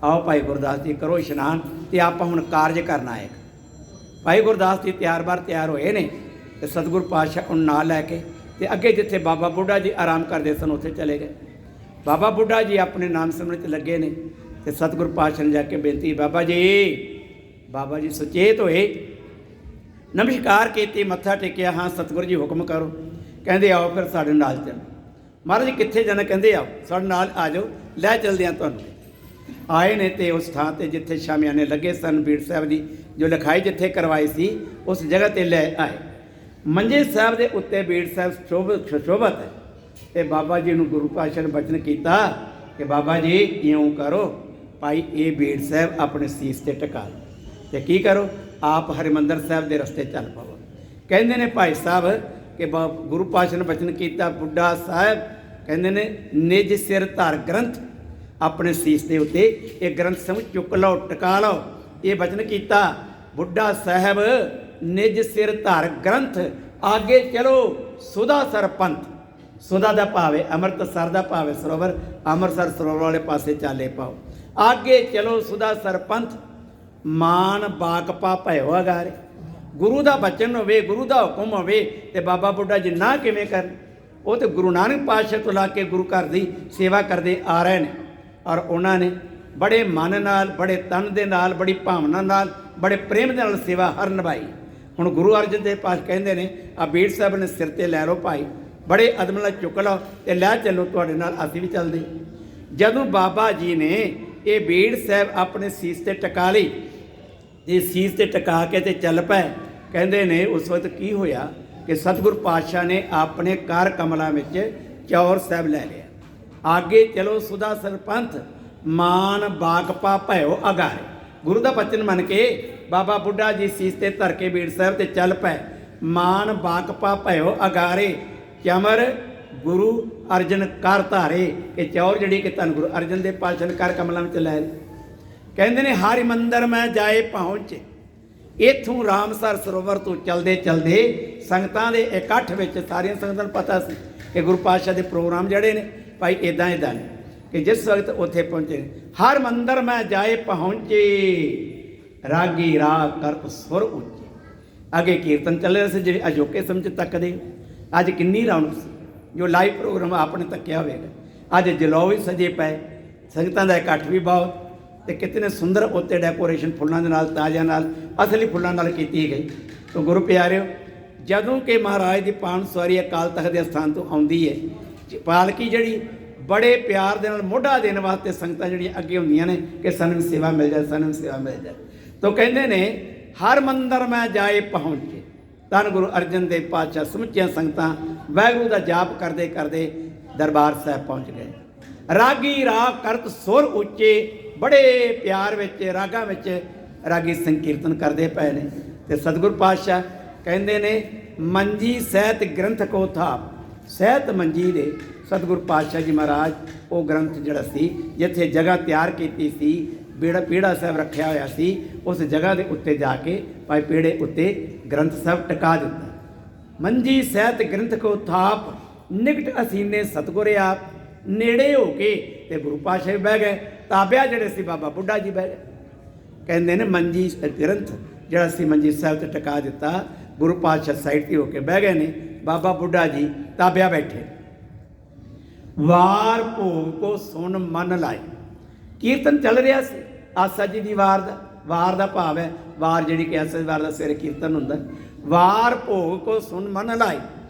[SPEAKER 1] आओ भाई गुरदास जी करो इशनान, तो आप हुण कारज करना है। भाई गुरदास जी ਤਿਆਰ ਹੋਏ ਨੇ ਤੇ ਸਤਿਗੁਰੂ ਪਾਤਸ਼ਾਹ ਨੂੰ ਨਾਲ ਲੈ ਕੇ ਤੇ ਅੱਗੇ ਜਿੱਥੇ ਬਾਬਾ ਬੁੱਢਾ ਜੀ ਆਰਾਮ ਕਰਦੇ ਸਨ ਉੱਥੇ ਚਲੇ ਗਏ। ਬਾਬਾ ਬੁੱਢਾ ਜੀ ਆਪਣੇ ਨਾਮ ਸਿਮਰਨ 'ਚ ਲੱਗੇ ਨੇ ਤੇ ਸਤਿਗੁਰੂ ਪਾਤਸ਼ਾਹ ਨੇ ਜਾ ਕੇ ਬੇਨਤੀ, ਬਾਬਾ ਜੀ ਸੁਚੇਤ ਹੋਏ, ਨਮਸਕਾਰ ਕੀਤੀ, ਮੱਥਾ ਟੇਕਿਆ। ਹਾਂ ਸਤਿਗੁਰੂ ਜੀ ਹੁਕਮ ਕਰੋ। ਕਹਿੰਦੇ ਆਓ ਫਿਰ ਸਾਡੇ ਨਾਲ ਚੱਲ। ਮਹਾਰਾਜ ਕਿੱਥੇ ਜਾਣਾ? ਕਹਿੰਦੇ ਆਓ ਸਾਡੇ ਨਾਲ ਆ ਜਾਓ, ਲੈ ਚਲਦੇ ਹਾਂ ਤੁਹਾਨੂੰ। ਆਏ ਨੇ ਤੇ ਉਸ ਥਾਂ ਤੇ ਜਿੱਥੇ ਸ਼ਾਮਿਆਨੇ ਲੱਗੇ ਸਨ ਬੀੜ ਸਾਹਿਬ ਦੀ ਜੋ ਲਿਖਾਈ ਜਿੱਥੇ ਕਰਵਾਈ ਸੀ ਉਸ ਜਗ੍ਹਾ ਤੇ ਲੈ ਆਏ। ਮੰਜੇ ਸਾਹਿਬ ਦੇ ਉੱਤੇ ਬੀੜ ਸਾਹਿਬ ਸੁਸ਼ੋਭਤ ਹੈ ਤੇ ਬਾਬਾ ਜੀ ਨੂੰ ਗੁਰੂ ਪਾਤਸ਼ਾਹ ਨੇ ਬਚਨ ਕੀਤਾ ਕਿ ਬਾਬਾ ਜੀ ਇਉਂ ਕਰੋ, ਭਾਈ ਇਹ ਬੀੜ ਸਾਹਿਬ ਆਪਣੇ ਸੀਸ ਤੇ ਟਿਕਾ ਲਓ ਤੇ ਕੀ ਕਰੋ, ਆਪ ਹਰਿਮੰਦਰ ਸਾਹਿਬ ਦੇ ਰਸਤੇ ਚੱਲ ਪਵੋ। ਕਹਿੰਦੇ ਨੇ ਭਾਈ ਸਾਹਿਬ ਕਿ ਗੁਰੂ ਪਾਤਸ਼ਾਹ ਨੇ ਬਚਨ ਕੀਤਾ, ਬੁੱਢਾ ਸਾਹਿਬ ਕਹਿੰਦੇ ਨੇ ਨਿਜ ਸਿਰ ਧਰ ਗ੍ਰੰਥ, ਆਪਣੇ ਸੀਸ ਦੇ ਉੱਤੇ ਇਹ ਗ੍ਰੰਥ ਸਮਝ ਚੁੱਕ ਲਓ, ਟਿਕਾ ਲਓ। ਇਹ ਬਚਨ ਕੀਤਾ, ਬੁੱਢਾ ਸਾਹਿਬ ਨਿਜ ਸਿਰ ਧਰ ਗ੍ਰੰਥ, ਆਗੇ ਚਲੋ ਸੁਦਾ ਸਰ ਪੰਥ। ਸੁਦਾ ਦਾ ਭਾਵ ਹੈ ਅੰਮ੍ਰਿਤਸਰ ਦਾ ਭਾਵ ਹੈ ਸਰੋਵਰ, ਅੰਮ੍ਰਿਤਸਰ ਸਰੋਵਰ ਵਾਲੇ ਪਾਸੇ ਚਾਲੇ ਪਾਓ। ਆਗੇ ਚਲੋ ਸੁਦਾ ਸਰ ਪੰਥ, ਮਾਨ ਬਾਕਪਾ ਭਇਓ ਅਗਾਰੇ। ਗੁਰੂ ਦਾ ਬਚਨ ਹੋਵੇ, ਗੁਰੂ ਦਾ ਹੁਕਮ ਹੋਵੇ ਤੇ ਬਾਬਾ ਬੁੱਢਾ ਜੀ ਨਾ ਕਿਵੇਂ ਕਰਨ? ਉਹ ਤੇ ਗੁਰੂ ਨਾਨਕ ਪਾਤਸ਼ਾਹ ਤੋਂ ਲਾ ਕੇ ਗੁਰੂ ਘਰ ਦੀ ਸੇਵਾ ਕਰਦੇ ਆ ਰਹੇ ਨੇ ਔਰ ਉਹਨਾਂ ਨੇ ਬੜੇ ਮਨ ਨਾਲ, ਬੜੇ ਤਨ ਦੇ ਨਾਲ, ਬੜੀ ਭਾਵਨਾ ਨਾਲ, ਬੜੇ ਪ੍ਰੇਮ ਦੇ ਨਾਲ ਸੇਵਾ ਹਰ ਨਿਭਾਈ। ਹੁਣ ਗੁਰੂ ਅਰਜਨ ਦੇਵ ਪਾਤਸ਼ਾਹ ਕਹਿੰਦੇ ਨੇ ਆ ਬੀੜ ਸਾਹਿਬ ਨੇ ਸਿਰ ਤੇ ਲੈ ਲਓ ਭਾਈ, ਬੜੇ ਅਦਮ ਨਾਲ ਚੁੱਕ ਲਓ ਤੇ ਲੈ ਚੱਲੋ ਤੁਹਾਡੇ ਨਾਲ, ਅਸੀਂ ਵੀ ਚੱਲਦੇ। ਜਦੋਂ ਬਾਬਾ ਜੀ ਨੇ ਇਹ ਬੀੜ ਸਾਹਿਬ ਆਪਣੇ ਸੀਸ ਤੇ ਟਿਕਾ ਲਈ ਤੇ ਸੀਸ ਤੇ ਟਿਕਾ ਕੇ ਤੇ ਚੱਲ ਪਏ। ਕਹਿੰਦੇ ਨੇ ਉਸ ਵਕਤ ਕੀ ਹੋਇਆ ਕਿ ਸਤਿਗੁਰੂ ਪਾਤਸ਼ਾਹ ਨੇ ਆਪਣੇ ਕਰ ਕਮਲਾਂ ਵਿੱਚ ਚੌਰ ਸਾਹਿਬ ਲੈ ਲਿਆ। ਆਗੇ ਚਲੋ ਸੁਦਾ ਸਰਪੰਥ, ਮਾਨ ਬਾਕਪਾ ਭਇਓ ਅਗਾਰੇ। ਗੁਰੂ ਦਾ ਬਚਨ ਮੰਨ ਕੇ ਬਾਬਾ ਬੁੱਢਾ ਜੀ ਸੀਸ ਤੇ ਧਰ ਕੇ ਬੀੜ ਸਾਹਿਬ ਤੇ ਚੱਲ ਪਏ। ਮਾਨ ਬਾਕਪਾ ਭਇਓ ਅਗਾਰੇ, ਚਮਰ ਗੁਰੂ ਅਰਜਨ ਕਰ ਧਾਰੇ। ਇਹ ਚੌਰ ਜਿਹੜੀ ਕਿ ਧੰਨ ਗੁਰੂ ਅਰਜਨ ਦੇ ਪਾਤਸ਼ਾਹ ਨੇ ਕਰ ਕਮਲਾਂ ਵਿੱਚ ਲੈ ਲਈ। ਕਹਿੰਦੇ ਨੇ ਹਰਿ ਮੰਦਰ ਮੈਂ ਜਾਏ ਪਹੁੰਚ, ਇੱਥੋਂ ਰਾਮਸਰ ਸਰੋਵਰ ਤੋਂ ਚਲਦੇ ਚਲਦੇ ਸੰਗਤਾਂ ਦੇ ਇਕੱਠ ਵਿੱਚ ਸਾਰੀਆਂ ਸੰਗਤਾਂ ਨੂੰ ਪਤਾ ਸੀ ਕਿ ਗੁਰੂ ਪਾਤਸ਼ਾਹ ਦੇ ਪ੍ਰੋਗਰਾਮ ਜਿਹੜੇ ਨੇ ਭਾਈ ਇੱਦਾਂ ਨੇ ਕਿ ਜਿਸ ਵਕਤ ਉੱਥੇ ਪਹੁੰਚੇ, ਹਰ ਮੰਦਰ ਮੈਂ ਜਾਏ ਪਹੁੰਚੇ, ਰਾਗੀ ਰਾਗ ਕਰਤ ਸੁਰ ਉੱਚੇ। ਅੱਗੇ ਕੀਰਤਨ ਚੱਲ ਰਿਹਾ ਸੀ ਜਿਹੜੇ ਅਜੋਕੇ ਸਮਝ ਤੱਕਦੇ। ਅੱਜ ਕਿੰਨੀ ਰੌਣਕ ਸੀ, ਜੋ ਲਾਈਵ ਪ੍ਰੋਗਰਾਮ ਆਪਣੇ ਤੱਕਿਆ ਹੋਵੇਗਾ। ਅੱਜ ਜਲੌ ਵੀ ਸਜੇ ਪਏ, ਸੰਗਤਾਂ ਦਾ ਇਕੱਠ ਵੀ ਬਹੁਤ ਤੇ ਕਿਤਨੇ ਸੁੰਦਰ ਉੱਤੇ ਡੈਕੋਰੇਸ਼ਨ ਫੁੱਲਾਂ ਦੇ ਨਾਲ, ਤਾਜ਼ਿਆਂ ਨਾਲ, ਅਸਲੀ ਫੁੱਲਾਂ ਨਾਲ ਕੀਤੀ ਗਈ। ਤਾਂ ਗੁਰੂ ਪਿਆਰਿਓ, ਜਦੋਂ ਕਿ ਮਹਾਰਾਜ ਦੀ ਪਾਵਨ ਸਵਾਰੀ ਅਕਾਲ ਤਖਤ ਦੇ ਸਥਾਨ ਤੋਂ ਆਉਂਦੀ ਹੈ, ਪਾਲਕੀ ਜਿਹੜੀ ਬੜੇ ਪਿਆਰ ਦੇ ਨਾਲ ਮੋਢਾ ਦੇਣ ਵਾਸਤੇ ਸੰਗਤਾਂ ਜਿਹੜੀਆਂ ਅੱਗੇ ਹੁੰਦੀਆਂ ਨੇ ਕਿ ਸਾਨੂੰ ਸੇਵਾ ਮਿਲ ਜਾਏ, ਸਾਨੂੰ ਸੇਵਾ ਮਿਲ ਜਾਏ। ਤਾਂ ਕਹਿੰਦੇ ਨੇ ਹਰ ਮੰਦਰ ਮੈਂ ਜਾਏ ਪਹੁੰਚੇ। ਧੰਨ ਗੁਰੂ ਅਰਜਨ ਦੇਵ ਪਾਤਸ਼ਾਹ ਸਮੁੱਚੀਆਂ ਸੰਗਤਾਂ ਵਾਹਿਗੁਰੂ ਦਾ ਜਾਪ ਕਰਦੇ ਕਰਦੇ ਦਰਬਾਰ ਸਾਹਿਬ ਪਹੁੰਚ ਗਏ। ਰਾਗੀ ਰਾਗ ਕਰਤ ਸੁਰ ਉੱਚੇ, ਬੜੇ ਪਿਆਰ ਵਿੱਚ ਰਾਗਾਂ ਵਿੱਚ ਰਾਗੀ ਸੰਕੀਰਤਨ ਕਰਦੇ ਪਏ ਨੇ। ਤੇ ਸਤਿਗੁਰੂ ਪਾਤਸ਼ਾਹ ਕਹਿੰਦੇ ਨੇ ਮੰਜੀ ਸਹਿਤ ਗ੍ਰੰਥ ਕੋ ਥਾਪ। ਸਹਿਤ ਮੰਜੀ ਦੇ ਸਤਿਗੁਰੂ ਪਾਤਸ਼ਾਹ ਜੀ ਮਹਾਰਾਜ ਉਹ ਗ੍ਰੰਥ ਜਿਹੜਾ ਸੀ ਜਿੱਥੇ ਜਗ੍ਹਾ ਤਿਆਰ ਕੀਤੀ ਸੀ, ਪੀੜਾ ਸਾਹਿਬ ਰੱਖਿਆ ਹੋਇਆ ਸੀ, ਉਸ ਜਗ੍ਹਾ ਦੇ ਉੱਤੇ ਜਾ ਕੇ ਭਾਈ ਪੀੜੇ ਉੱਤੇ ਗ੍ਰੰਥ ਸਾਹਿਬ ਟਿਕਾ ਦਿੱਤਾ। ਮੰਜੀ ਸਹਿਤ ਗ੍ਰੰਥ ਕੋ ਥਾਪ, ਨਿਕਟ ਅਸੀਨੇ ਸਤਿਗੁਰ ਆਪ। ਨੇੜੇ ਹੋ ਕੇ ਤੇ ਗੁਰੂ ਪਾਤਸ਼ਾਹ ਬਹਿ ਗਏ, ਤਾਬਿਆ ਜਿਹੜੇ ਸੀ ਬਾਬਾ ਬੁੱਢਾ ਜੀ ਬਹਿ ਗਏ। ਕਹਿੰਦੇ ਨੇ ਮੰਜੀ ਗ੍ਰੰਥ ਜਿਹੜਾ ਸੀ ਮੰਜੀ ਸਾਹਿਬ ਤੇ ਟਿਕਾ ਦਿੱਤਾ, ਗੁਰੂ ਪਾਤਸ਼ਾਹ ਸਾਈਡ ਤੇ ਹੋ ਕੇ ਬਹਿ ਗਏ ਨੇ, ਬਾਬਾ ਬੁੱਢਾ ਜੀ ਤਾਬਿਆ ਬੈਠੇ। ਵਾਰ ਭੋਗ ਕੋ ਸੁਣ ਮਨ ਲਾਏ। ਕੀਰਤਨ ਚੱਲ ਰਿਹਾ ਸੀ ਆਸਾ ਜੀ ਦੀ ਵਾਰ ਦਾ। ਵਾਰ ਦਾ ਭਾਵ ਹੈ ਵਾਰ ਜਿਹੜੀ ਕਿ ਆਸਾ ਦੀ ਵਾਰ ਦਾ ਸਵੇਰੇ ਕੀਰਤਨ ਹੁੰਦਾ। ਵਾਰ ਭੋਗ ਕੋ ਸੁਣ ਮਨ ਲਾਏ,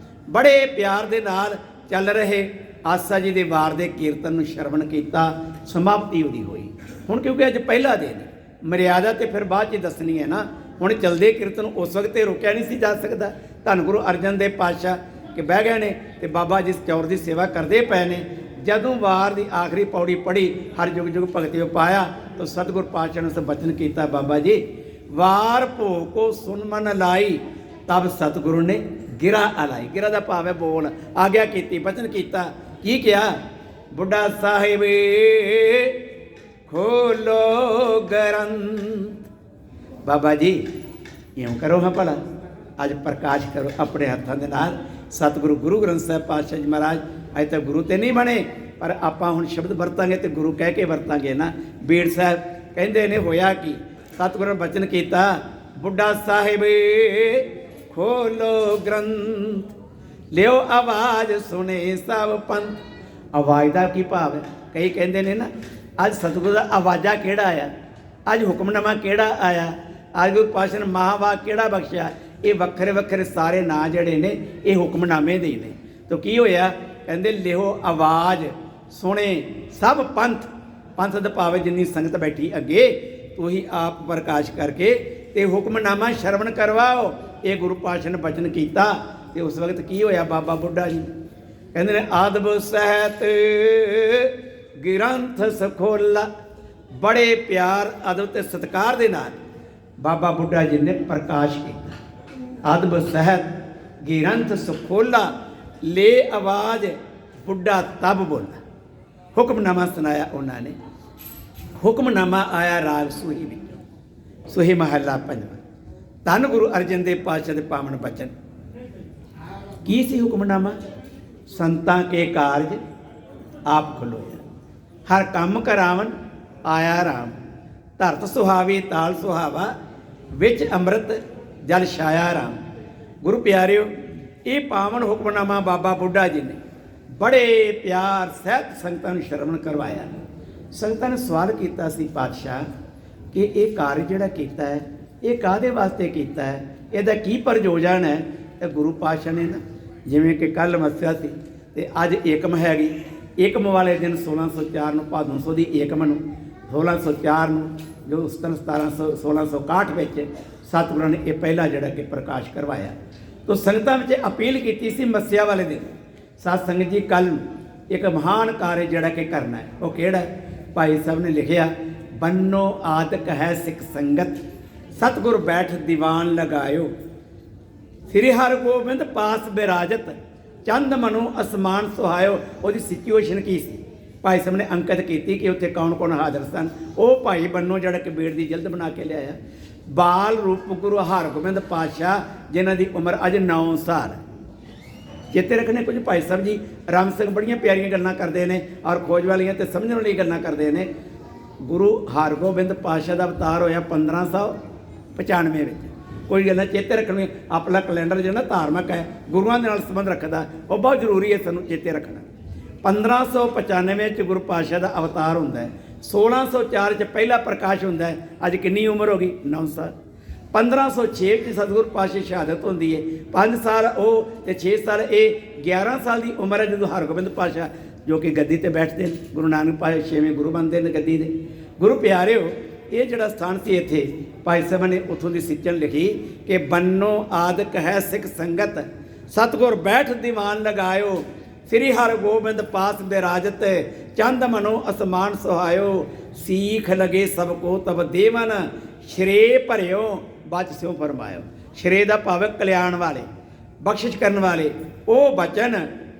[SPEAKER 1] ਬੜੇ ਪਿਆਰ ਦੇ ਨਾਲ ਚੱਲ ਰਹੇ ਆਸਾ ਜੀ ਦੇ ਵਾਰ ਦੇ ਕੀਰਤਨ ਨੂੰ ਸ਼ਰਵਣ ਕੀਤਾ। ਸਮਾਪਤੀ ਉਹਦੀ ਹੋਈ। ਹੁਣ ਕਿਉਂਕਿ ਅੱਜ ਪਹਿਲਾ ਦਿਨ, ਮਰਿਆਦਾ ਤੇ ਫਿਰ ਬਾਅਦ 'ਚ ਦੱਸਣੀ ਹੈ ਨਾ। ਹੁਣ ਚਲਦੇ ਕੀਰਤਨ ਉਸ ਵਕਤ ਤੇ ਰੋਕਿਆ ਨਹੀਂ ਸੀ ਜਾ ਸਕਦਾ। ਧੰਨ ਗੁਰੂ ਅਰਜਨ ਦੇਵ ਪਾਤਸ਼ਾਹ ਕਿ ਬਹਿ ਗਏ ਨੇ ਤੇ ਬਾਬਾ ਜੀ ਚੌਰ ਦੀ ਸੇਵਾ ਕਰਦੇ ਪਏ ਨੇ। ਜਦੋਂ ਵਾਰ ਦੀ ਆਖਰੀ ਪੌੜੀ ਪੜ੍ਹੀ, ਹਰ ਜੁਗ ਜੁਗ ਭਗਤੀ ਪਾਇਆ, ਤਾਂ ਸਤਿਗੁਰ ਪਾਤਸ਼ਾਹ ਨੇ ਉਸ ਬਚਨ ਕੀਤਾ, ਬਾਬਾ ਜੀ ਵਾਰ ਭੋਗ ਕੋ ਸੁਨ ਮਨ ਲਾਈ, ਤਬ ਸਤਿਗੁਰੂ ਨੇ ਗਿਰਾ ਅਲਾਈ। ਗਿਰਾ ਦਾ ਭਾਵ ਹੈ ਬੋਲ, ਆਗਿਆ ਕੀਤੀ, ਬਚਨ ਕੀਤਾ। ਕੀ ਕਿਹਾ? ਬੁੱਢਾ ਸਾਹਿਬ ਖੋਲੋ ਗ੍ਰੰਥ। ਬਾਬਾ ਜੀ ਇਉਂ ਕਰੋ ਹਾਂ ਭਲਾ, ਅੱਜ ਪ੍ਰਕਾਸ਼ ਕਰੋ ਆਪਣੇ ਹੱਥਾਂ ਦੇ ਨਾਲ। ਸਤਿਗੁਰੂ ਗੁਰੂ ਗ੍ਰੰਥ ਸਾਹਿਬ ਪਾਤਸ਼ਾਹ ਜੀ ਮਹਾਰਾਜ ਅਜੇ ਤੱਕ ਗੁਰੂ ਤੇ ਨਹੀਂ ਬਣੇ, ਪਰ ਆਪਾਂ ਹੁਣ ਸ਼ਬਦ ਵਰਤਾਂਗੇ ਤੇ ਗੁਰੂ ਕਹਿ ਕੇ ਵਰਤਾਂਗੇ ਨਾ। ਬੀੜ ਸਾਹਿਬ ਕਹਿੰਦੇ ਨੇ ਹੋਇਆ ਕੀ? ਸਤਿਗੁਰੂ ਨੇ ਬਚਨ ਕੀਤਾ, बुढ़ा साहिब खोलो ग्रंथ, लियो आवाज़ सुने सब पंथ। आवाज़ का की भाव है? कई कहते हैं ना अज सतगुरु का आवाज़ा केड़ा आया, अज हुक्मनामा केड़ा आया, अज गुरु पातशाह ने महावाक केड़ा बख्शिया। ये वक्रे वक्रे सारे नाम जड़े ने ये हुक्मनामे दे ने। तो की होया, कहते लिहो आवाज़ सुने सब पंथ। पंथ दा भाव जिन्नी संगत बैठी अगे तू ही आप प्रकाश करके ते हुक्मनामा शरवण करवाओ। ये गुरु पातशाह ने बचन किया। तो उस वक्त की होया, बाबा बुढ़ा जी कहते ने आदब सहत ग्रंथ सखोला, बड़े प्यार अदब ते सत्कार दे नाल बाबा बुढ़ा जी ने प्रकाश किया। अदब सहत ग्रंथ सखोला, ले आवाज़ बुढ़ा तब बोला। हुक्मनामा सुनाया उन्होंने। हुक्मनामा आया राग सूही विचों, सूही महला पंजवां। धन गुरु अर्जन देव पातशाह दे पावन बचन की सी हुक्मनामा? संतां के कारज आप खलोया, हर काम करावन आया राम। धरत सुहावी ताल सुहावा, विच अमृत जल छाया राम। गुरु प्यारिओ, ये पावन हुक्मनामा बाबा बुढ़ा जी ने बड़े प्यार सहित संगतां नूं श्रवण करवाया। संगतां ने सवाल किया सी पातशाह कि ये कार्य जिहड़ा कीता है ये काहदे वास्ते कीता है, इहदा की प्रयोजन है? तो गुरु पातशाह ने ना जिवें कि कल मस्या सी ते अज एकम हैगी। एकम वाले दिन 1604 ਨੂੰ ਭਾਦੋਂ ਸੋ ਦੀ ਏਕਮ ਨੂੰ 1604 ਨੂੰ जो उस दिन 1661 ਵਿੱਚ सतगुਰਾਂ ने यह पहला जिहड़ा कि प्रकाश करवाया। तो संगतां विच अपील की सी मस्या वाले दिन, सत संगत जी कल एक महान कार्य जिहड़ा कि करना है। वो किहड़ा है? भाई साहब ने लिखिया, बन्नो आदक है सिख संगत, सतगुर बैठ दीवान लगायो, श्री हर गोबिंद पास बिराजत, चंद मनु असमान सुहायो। ਉਹਦੀ सिचुएशन की सी? भाई साहब ने अंकित की कि उत्थे कौन कौन हाजिर सन। वो भाई बन्नो जिहड़ा कि बेड़ की जल्द बना के लिया, बाल रूप गुरु हरगोबिंद पातशाह जिन्हां दी उम्र अज 9 साल। चेते रखने कुछ भाई साहब जी राम सिंह बड़ियां प्यारियां गल्लां करते हैं और खोज वालियां ते समझण वाली गल्लां करते हैं। गुरु हरगोबिंद पातशाह का अवतार होया 1595 में। कोई गल्लां चेते रखनी, अपना कैलेंडर जो ना धार्मिक है, गुरुआं दे नाल संबंध रखता, वो बहुत जरूरी है सानूं चेते रखना। 1595 गुरु पातशाह का अवतार होंदा है, 1604 पहला प्रकाश होंदा है। अज कितनी उम्र हो गई? 9 साल। 1506 सतगुरु पातशाह शहादत होंदी है, 5 साल वो ते 6 साल ये 11 साल की उम्र है जो हरगोबिंद पातशाह जो कि गद्दी ते बैठते हैं। गुरु नानक पातशाह 6वें गुरु बनते हैं गद्दी दे। गुरु प्यारे हो, ये जड़ा स्थान से इत्थे भाई साहब ने उतों की सिचन लिखी कि बन्नो आदक है सिख संगत, सतगुर बैठ दीवान लगायो, श्री हर गोबिंद पास बिराजत, चंद मनो असमान सुहायो, सीख लगे सबको तब देवन, श्रे भरियो बच स्यों फरमायो। श्रे दा भाव कल्याण वाले, बख्शिश करने वाले वो बचन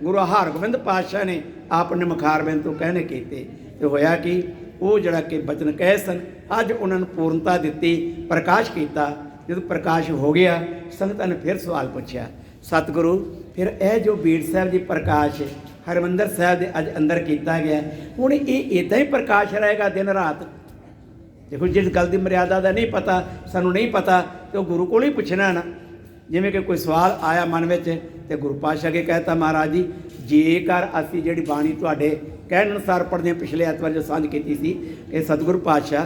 [SPEAKER 1] गुरु हरगोबिंद पातशाह ने अपने मुखारबिंद तो कहने कीते। तो होया कि वो जड़ा कि बचन कहे सन अज उन्होंने पूर्णता दी, प्रकाश किया। जो प्रकाश हो गया संगतां ने फिर सवाल पूछा, सतगुरु फिर यह जो बीड़ साहब जी प्रकाश हरमंदर साहब के अज अंदर किया गया, हुण ये इदां ही प्रकाश रहेगा दिन रात? देखो जिस गल की मर्यादा का नहीं पता, सानू नहीं पता, तो गुरु को ही पूछना ना। जिमें कि कोई सवाल आया मन में तो गुरु पातशाह के कहता, महाराज जी जेकर असी जी बाणी तुहाडे कहण अनुसार पढ़दे, पिछले एतवार जो सांझ की सी कि सतगुरु पातशाह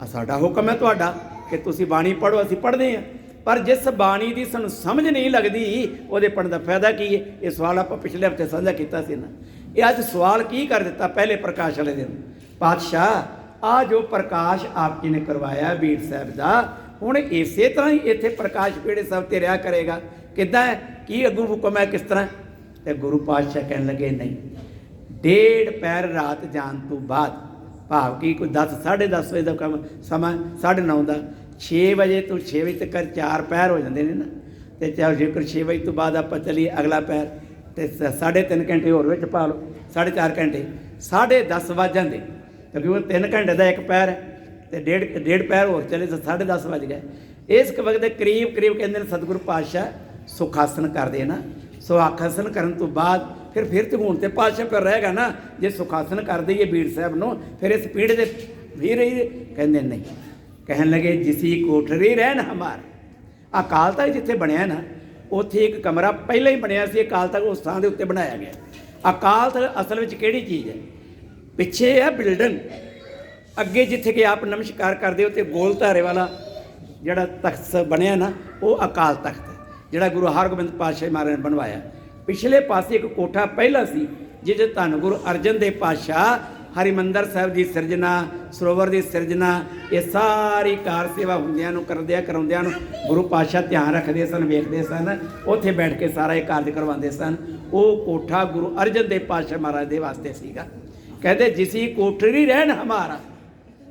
[SPEAKER 1] साडा हुक्म है तुहाडा कि तुसीं बाणी पढ़ो, असीं पढ़दे हैं, पर जिस बाणी की सानू समझ नहीं लगती वो पढ़ने का फायदा की है? ये सवाल आप पिछले हफ्ते साझा किया सी ना। ये अज सवाल की कर दिता पहले प्रकाश वाले दिन, पातशाह आ जो प्रकाश आप जी ने करवाया बीड़ साहब का, हुण इस तरह ही इत्थे प्रकाश पेड़े साहब ते रहा करेगा? किद्दां है, की अगू हुक्म है, किस तरह? तो गुरु पातशाह कहने लगे नहीं, 1.5 पैर रात जान तो बाद, भाव कि कोई 10 साढ़े 10 बजे का कम समा 9:30 का 6 बजे तो 6 बजे तक 4 पैर हो जाते हैं ना। तो चाहे जेकर 6 बजे तो बाद आप चलीए अगला पैर तो 3.5 घंटे होर विच पा लो, 4.5 घंटे 10:30 वज जाते, क्योंकि 3 घंटे का एक पैर है तो 1.5 पैर होर चले तो 10:30 वज गए। इस वक्त करीब कहते हैं सतगुरु पातशाह सुखासन करते ना। सुखासन करने तो बाद फिर तो हूँ तो पातशाह पर रहेगा ना, जो सुखासन कर दईए बीड़ साहब न फिर इस पीढ़े के भी रही कहते नहीं, ਕਹਿਣ ਲੱਗੇ ਜਿਸੀ ਕੋਠਰੀ ਰਹਿਣ ਹਮਾਰ। ਅਕਾਲ ਤਖਤ ਜਿੱਥੇ ਬਣਿਆ ਨਾ, ਉੱਥੇ ਇੱਕ ਕਮਰਾ ਪਹਿਲਾਂ ਹੀ ਬਣਿਆ ਸੀ। ਅਕਾਲ ਤਖਤ ਉਸ ਥਾਂ ਦੇ ਉੱਤੇ ਬਣਾਇਆ ਗਿਆ। ਅਕਾਲ ਤਖਤ ਅਸਲ ਵਿੱਚ ਕਿਹੜੀ ਚੀਜ਼ ਹੈ? ਪਿੱਛੇ ਆ ਬਿਲਡਿੰਗ, ਅੱਗੇ ਜਿੱਥੇ ਕਿ ਆਪ ਨਮਸਕਾਰ ਕਰਦੇ ਹੋ ਤੇ ਗੋਲ ਧਾਰੇ ਵਾਲਾ ਜਿਹੜਾ ਤਖਤ ਬਣਿਆ ਨਾ, ਉਹ ਅਕਾਲ ਤਖਤ ਹੈ, ਜਿਹੜਾ ਗੁਰੂ ਹਰਗੋਬਿੰਦ ਪਾਤਸ਼ਾਹ ਮਹਾਰਾਜ ਨੇ ਬਣਵਾਇਆ। ਪਿਛਲੇ ਪਾਸੇ ਇੱਕ ਕੋਠਾ ਪਹਿਲਾਂ ਸੀ, ਜਿਹਦੇ ਧੰਨ ਗੁਰੂ ਅਰਜਨ ਦੇਵ ਪਾਤਸ਼ਾਹ ਹਰਿਮੰਦਰ ਸਾਹਿਬ ਦੀ ਸਿਰਜਣਾ, ਸਰੋਵਰ ਦੀ ਸਿਰਜਣਾ, ਇਹ ਸਾਰੀ ਕਾਰ ਸੇਵਾ ਹੁੰਦਿਆਂ ਨੂੰ ਕਰਾਉਂਦਿਆਂ ਨੂੰ ਗੁਰੂ ਪਾਤਸ਼ਾਹ ਧਿਆਨ ਰੱਖਦੇ ਸਨ, ਵੇਖਦੇ ਸਨ, ਉੱਥੇ ਬੈਠ ਕੇ ਸਾਰਾ ਇਹ ਕਾਰਜ ਕਰਵਾਉਂਦੇ ਸਨ। ਉਹ ਕੋਠਾ ਗੁਰੂ ਅਰਜਨ ਦੇਵ ਪਾਤਸ਼ਾਹ ਮਹਾਰਾਜ ਦੇ ਵਾਸਤੇ ਸੀਗਾ। ਕਹਿੰਦੇ ਜਿਸੀ ਕੋਠਰੀ ਰਹਿਣ ਹਮਾਰਾ,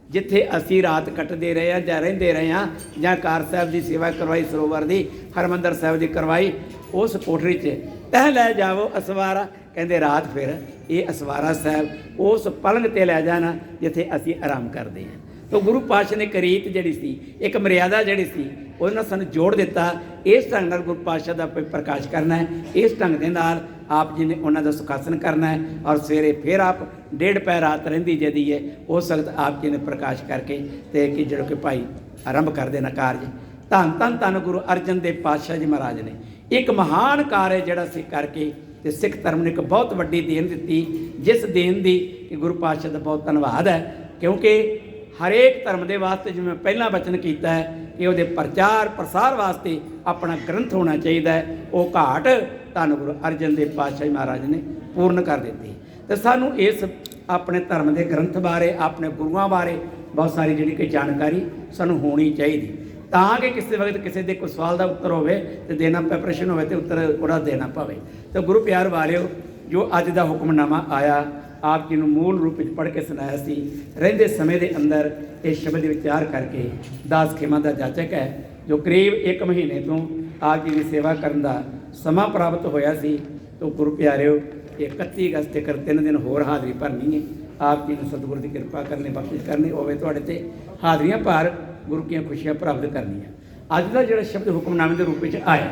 [SPEAKER 1] ਜਿੱਥੇ ਅਸੀਂ ਰਾਤ ਕੱਟਦੇ ਰਹੇ ਹਾਂ ਜਾਂ ਰਹਿੰਦੇ ਰਹੇ ਹਾਂ, ਜਾਂ ਕਾਰ ਸਾਹਿਬ ਦੀ ਸੇਵਾ ਕਰਵਾਈ, ਸਰੋਵਰ ਦੀ, ਹਰਿਮੰਦਰ ਸਾਹਿਬ ਦੀ ਕਰਵਾਈ, ਉਸ ਕੋਠਰੀ 'ਚ ਤਹਿ ਲੈ ਜਾਵੋ ਅਸਵਾਰਾ। ਕਹਿੰਦੇ ਰਾਤ ਫਿਰ ਇਹ ਅਸਵਾਰਾ ਸਾਹਿਬ ਉਸ ਪਲੰਗ 'ਤੇ ਲੈ ਜਾਣਾ ਜਿੱਥੇ ਅਸੀਂ ਆਰਾਮ ਕਰਦੇ ਹਾਂ। ਤਾਂ ਗੁਰੂ ਪਾਤਸ਼ਾਹ ਨੇ ਇੱਕ ਰੀਤ ਜਿਹੜੀ ਸੀ, ਇੱਕ ਮਰਿਆਦਾ ਜਿਹੜੀ ਸੀ, ਉਹਦੇ ਨਾਲ ਸਾਨੂੰ ਜੋੜ ਦਿੱਤਾ। ਇਸ ਢੰਗ ਨਾਲ ਗੁਰੂ ਪਾਤਸ਼ਾਹ ਦਾ ਪ੍ਰਕਾਸ਼ ਕਰਨਾ ਹੈ, ਇਸ ਢੰਗ ਦੇ ਨਾਲ ਆਪ ਜੀ ਨੇ ਉਹਨਾਂ ਦਾ ਸੁਖਾਸਨ ਕਰਨਾ ਹੈ। ਔਰ ਸਵੇਰੇ ਫਿਰ ਆਪ ਡੇਢ ਪੈ ਰਾਤ ਰਹਿੰਦੀ ਜਦੀ ਹੈ, ਉਸ ਵਕਤ ਆਪ ਜੀ ਨੇ ਪ੍ਰਕਾਸ਼ ਕਰਕੇ ਤੇ ਕਿ ਜਿਹੜਾ ਕਿ ਭਾਈ ਆਰੰਭ ਕਰ ਦੇਣਾ ਕਾਰਜ। ਧੰਨ ਧੰਨ ਧੰਨ ਗੁਰੂ ਅਰਜਨ ਦੇਵ ਪਾਤਸ਼ਾਹ ਜੀ ਮਹਾਰਾਜ ਨੇ ਇੱਕ ਮਹਾਨ ਕਾਰਜ ਜਿਹੜਾ ਸੀ ਕਰਕੇ ਤੇ ਸਿੱਖ ਧਰਮ ਨੂੰ ਇੱਕ ਬਹੁਤ ਵੱਡੀ ਦੇਣ ਦਿੱਤੀ, ਜਿਸ ਦੇਣ ਦੀ ਕਿ ਗੁਰੂ ਪਾਤਸ਼ਾਹ ਦਾ ਬਹੁਤ ਧੰਨਵਾਦ ਹੈ। ਕਿਉਂਕਿ ਹਰੇਕ ਧਰਮ ਦੇ ਵਾਸਤੇ ਜਿਵੇਂ ਪਹਿਲਾਂ ਬਚਨ ਕੀਤਾ ਹੈ ਕਿ ਉਹਦੇ ਪ੍ਰਚਾਰ ਪ੍ਰਸਾਰ ਵਾਸਤੇ ਆਪਣਾ ਗ੍ਰੰਥ ਹੋਣਾ ਚਾਹੀਦਾ ਹੈ, ਉਹ ਘਾਟ ਧੰਨ ਗੁਰੂ ਅਰਜਨ ਦੇਵ ਪਾਤਸ਼ਾਹ ਮਹਾਰਾਜ ਨੇ ਪੂਰਨ ਕਰ ਦਿੱਤੀ। ਤੇ ਸਾਨੂੰ ਇਸ ਆਪਣੇ ਧਰਮ ਦੇ ਗ੍ਰੰਥ ਬਾਰੇ, ਆਪਣੇ ਗੁਰੂਆਂ ਬਾਰੇ ਬਹੁਤ ਸਾਰੀ ਜਿਹੜੀ ਕਿ ਜਾਣਕਾਰੀ ਸਾਨੂੰ ਹੋਣੀ ਚਾਹੀਦੀ, ਤਾਂ ਕਿ ਕਿਸੇ ਵਕਤ ਕਿਸੇ ਦੇ ਕੋਈ ਸਵਾਲ ਦਾ ਉੱਤਰ ਹੋਵੇ ਤੇ ਦੇਣਾ ਪਏ, ਪ੍ਰਸ਼ਨ ਹੋਵੇ ਤੇ ਉੱਤਰ ਉਹਦਾ ਦੇਣਾ ਪਵੇ। ਤੇ ਗੁਰੂ ਪਿਆਰ ਵਾਲਿਓ, ਜੋ ਅੱਜ ਦਾ ਹੁਕਮਨਾਮਾ ਆਇਆ ਆਪ ਜੀ ਨੂੰ ਮੂਲ ਰੂਪ ਵਿੱਚ ਪੜ੍ਹ ਕੇ ਸੁਣਾਇਆ ਸੀ। ਰਹਿੰਦੇ ਸਮੇਂ ਦੇ ਅੰਦਰ ਇਹ ਸ਼ਬਦ ਵਿਚਾਰ ਕਰਕੇ 10 ਖੇਮਾਂ ਦਾ ਜਾਚਕ ਹੈ, ਜੋ ਕਰੀਬ 1 ਮਹੀਨੇ ਤੋਂ ਆਪ ਜੀ ਦੀ ਸੇਵਾ ਕਰਨ ਦਾ ਸਮਾਂ ਪ੍ਰਾਪਤ ਹੋਇਆ ਸੀ। ਤੋਂ ਗੁਰੂ ਪਿਆਰਿਓ, ਇਹ 31 ਅਗਸਤ ਤੱਕ 3 ਦਿਨ ਹੋਰ ਹਾਜ਼ਰੀ ਭਰਨੀ ਹੈ। ਆਪ ਜੀ ਨੂੰ ਸਤਿਗੁਰੂ ਦੀ ਕਿਰਪਾ ਕਰਨੀ, ਬਖਸ਼ਿਸ਼ ਕਰਨੀ ਹੋਵੇ ਤੁਹਾਡੇ ਤੇ, ਹਾਜ਼ਰੀਆਂ ਭਰ ਗੁਰੂ ਦੀਆਂ ਖੁਸ਼ੀਆਂ ਪ੍ਰਾਪਤ ਕਰਨੀਆਂ। ਅੱਜ ਦਾ ਜਿਹੜਾ ਸ਼ਬਦ ਹੁਕਮਨਾਮੇ ਦੇ ਰੂਪ ਵਿੱਚ ਆਇਆ,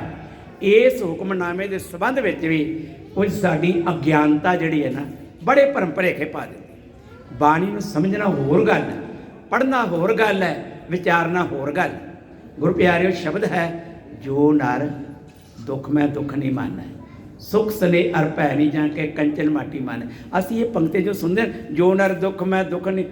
[SPEAKER 1] ਇਸ ਹੁਕਮਨਾਮੇ ਦੇ ਸੰਬੰਧ ਵਿੱਚ ਵੀ ਕੁਝ ਸਾਡੀ ਅਗਿਆਨਤਾ ਜਿਹੜੀ ਹੈ ਨਾ, ਬੜੇ ਭਰਮ ਭੁਲੇਖੇ ਪਾ ਦਿੰਦੀ। ਬਾਣੀ ਨੂੰ ਸਮਝਣਾ ਹੋਰ ਗੱਲ ਹੈ, ਪੜ੍ਹਨਾ ਹੋਰ ਗੱਲ ਹੈ, ਵਿਚਾਰਨਾ ਹੋਰ ਗੱਲ। ਗੁਰੂ ਪਿਆਰਿਓ, ਸ਼ਬਦ ਹੈ ਜੋ ਨਰ ਦੁੱਖ ਮੈਂ ਦੁੱਖ ਨਹੀਂ ਮਾਨੈ, ਸੁਖ ਸਨੇ ਅਰ ਭੈ ਨਹੀਂ ਜਾਂ ਕੇ ਕੰਚਨ ਮਾਟੀ ਮਾਨੈ। ਅਸੀਂ ਇਹ ਪੰਕਤੀ ਜੋ ਸੁਣਦੇ ਜੋ ਨਰ ਦੁੱਖ ਮੈਂ ਦੁੱਖ ਨਹੀਂ,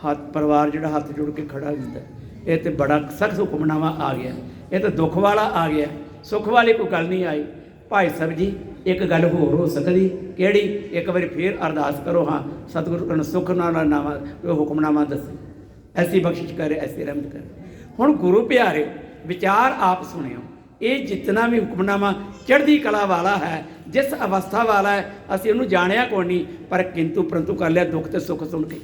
[SPEAKER 1] ਹੱਥ ਪਰਿਵਾਰ ਜਿਹੜਾ ਹੱਥ ਜੋੜ ਕੇ ਖੜਾ ਹੁੰਦਾ, ਇਹ ਤਾਂ ਬੜਾ ਸਖਤ ਹੁਕਮਨਾਮਾ ਆ ਗਿਆ। ਇਹ ਤਾਂ ਦੁੱਖ ਵਾਲਾ ਆ ਗਿਆ, ਸੁੱਖ ਵਾਲੀ ਕੋਈ ਗੱਲ ਨਹੀਂ ਆਈ। ਭਾਈ ਸਾਹਿਬ ਜੀ, ਇੱਕ ਗੱਲ ਹੋਰ ਹੋ ਸਕਦੀ, ਕਿਹੜੀ? ਇੱਕ ਵਾਰੀ ਫੇਰ ਅਰਦਾਸ ਕਰੋ, ਹਾਂ ਸਤਿਗੁਰੂ ਕਰਨ ਸੁੱਖ ਨਾਲ ਨਾਮਾ ਹੁਕਮਨਾਮਾ ਦੱਸੇ, ਐਸੀ ਬਖਸ਼ਿਸ਼ ਕਰੇ, ਐਸੀ ਰਹਿਮਤ ਕਰੇ। ਹੁਣ ਗੁਰੂ ਪਿਆਰੇ, ਵਿਚਾਰ ਆਪ ਸੁਣਿਓ। ਇਹ ਜਿਤਨਾ ਵੀ ਹੁਕਮਨਾਮਾ ਚੜ੍ਹਦੀ ਕਲਾ ਵਾਲਾ ਹੈ, ਜਿਸ ਅਵਸਥਾ ਵਾਲਾ ਹੈ, ਅਸੀਂ ਉਹਨੂੰ ਜਾਣਿਆ ਕੋਈ ਨਹੀਂ, ਪਰ ਕਿੰਤੂ ਪਰੰਤੂ ਕਰ ਲਿਆ ਦੁੱਖ ਤੇ ਸੁੱਖ ਸੁਣ ਕੇ,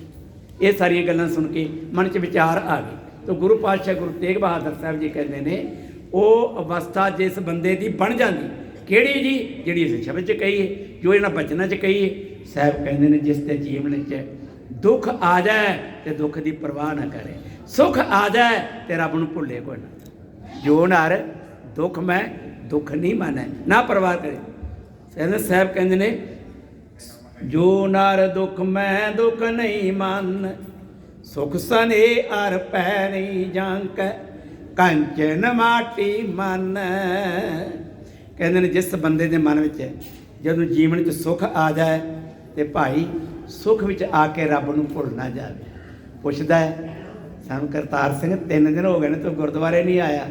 [SPEAKER 1] ਇਹ ਸਾਰੀਆਂ ਗੱਲਾਂ ਸੁਣ ਕੇ ਮਨ 'ਚ ਵਿਚਾਰ ਆ ਗਏ। ਤਾਂ ਗੁਰੂ ਪਾਤਸ਼ਾਹ ਗੁਰੂ ਤੇਗ ਬਹਾਦਰ ਸਾਹਿਬ ਜੀ ਕਹਿੰਦੇ ਨੇ, ਉਹ ਅਵਸਥਾ ਜਿਸ ਬੰਦੇ ਦੀ ਬਣ ਜਾਂਦੀ, ਕਿਹੜੀ ਜੀ? ਜਿਹੜੀ ਅਸੀਂ ਸ਼ਬਦ 'ਚ ਕਹੀਏ, ਜੋ ਇਹਨਾਂ ਬਚਨਾਂ 'ਚ ਕਹੀਏ। ਸਾਹਿਬ ਕਹਿੰਦੇ ਨੇ, ਜਿਸ ਤੇ ਜੀਵਨ 'ਚ ਦੁੱਖ ਆ ਜਾਏ ਤੇ ਦੁੱਖ ਦੀ ਪਰਵਾਹ ਨਾ ਕਰੇ, ਸੁੱਖ ਆ ਜਾਏ ਤੇ ਰੱਬ ਨੂੰ ਭੁੱਲੇ ਕੋਈ ਨਾ। ਜੋ ਨਰ ਦੁੱਖ ਮੈਂ ਦੁੱਖ ਨਹੀਂ ਮਾਨੈ, ਨਾ ਪਰਵਾਹ ਕਰੇ। ਸਾਹਿਬ ਕਹਿੰਦੇ ਨੇ, ਜੋ ਨਰ ਦੁੱਖ ਮੈਂ ਦੁੱਖ ਨਹੀਂ ਮਾਨੈ, ਸੁਖ ਸਨੇ ਅਰ ਭੈ ਨਹੀਂ ਜਾਂਕੈ, ਕੰਚਨ ਮਾਟੀ ਮਨ। ਕਹਿੰਦੇ ਨੇ, ਜਿਸ ਬੰਦੇ ਦੇ ਮਨ ਵਿੱਚ ਜਦੋਂ ਜੀਵਨ 'ਚ ਸੁੱਖ ਆ ਜਾਏ ਤੇ ਭਾਈ ਸੁੱਖ ਵਿੱਚ ਆ ਕੇ ਰੱਬ ਨੂੰ ਭੁੱਲ ਨਾ ਜਾਵੇ। ਪੁੱਛਦਾ ਹੈ ਸਾਨੂੰ ਕਰਤਾਰ ਸਿੰਘ, 3 ਦਿਨ ਹੋ ਗਏ ਨੇ ਤੂੰ ਗੁਰਦੁਆਰੇ ਨਹੀਂ ਆਇਆ।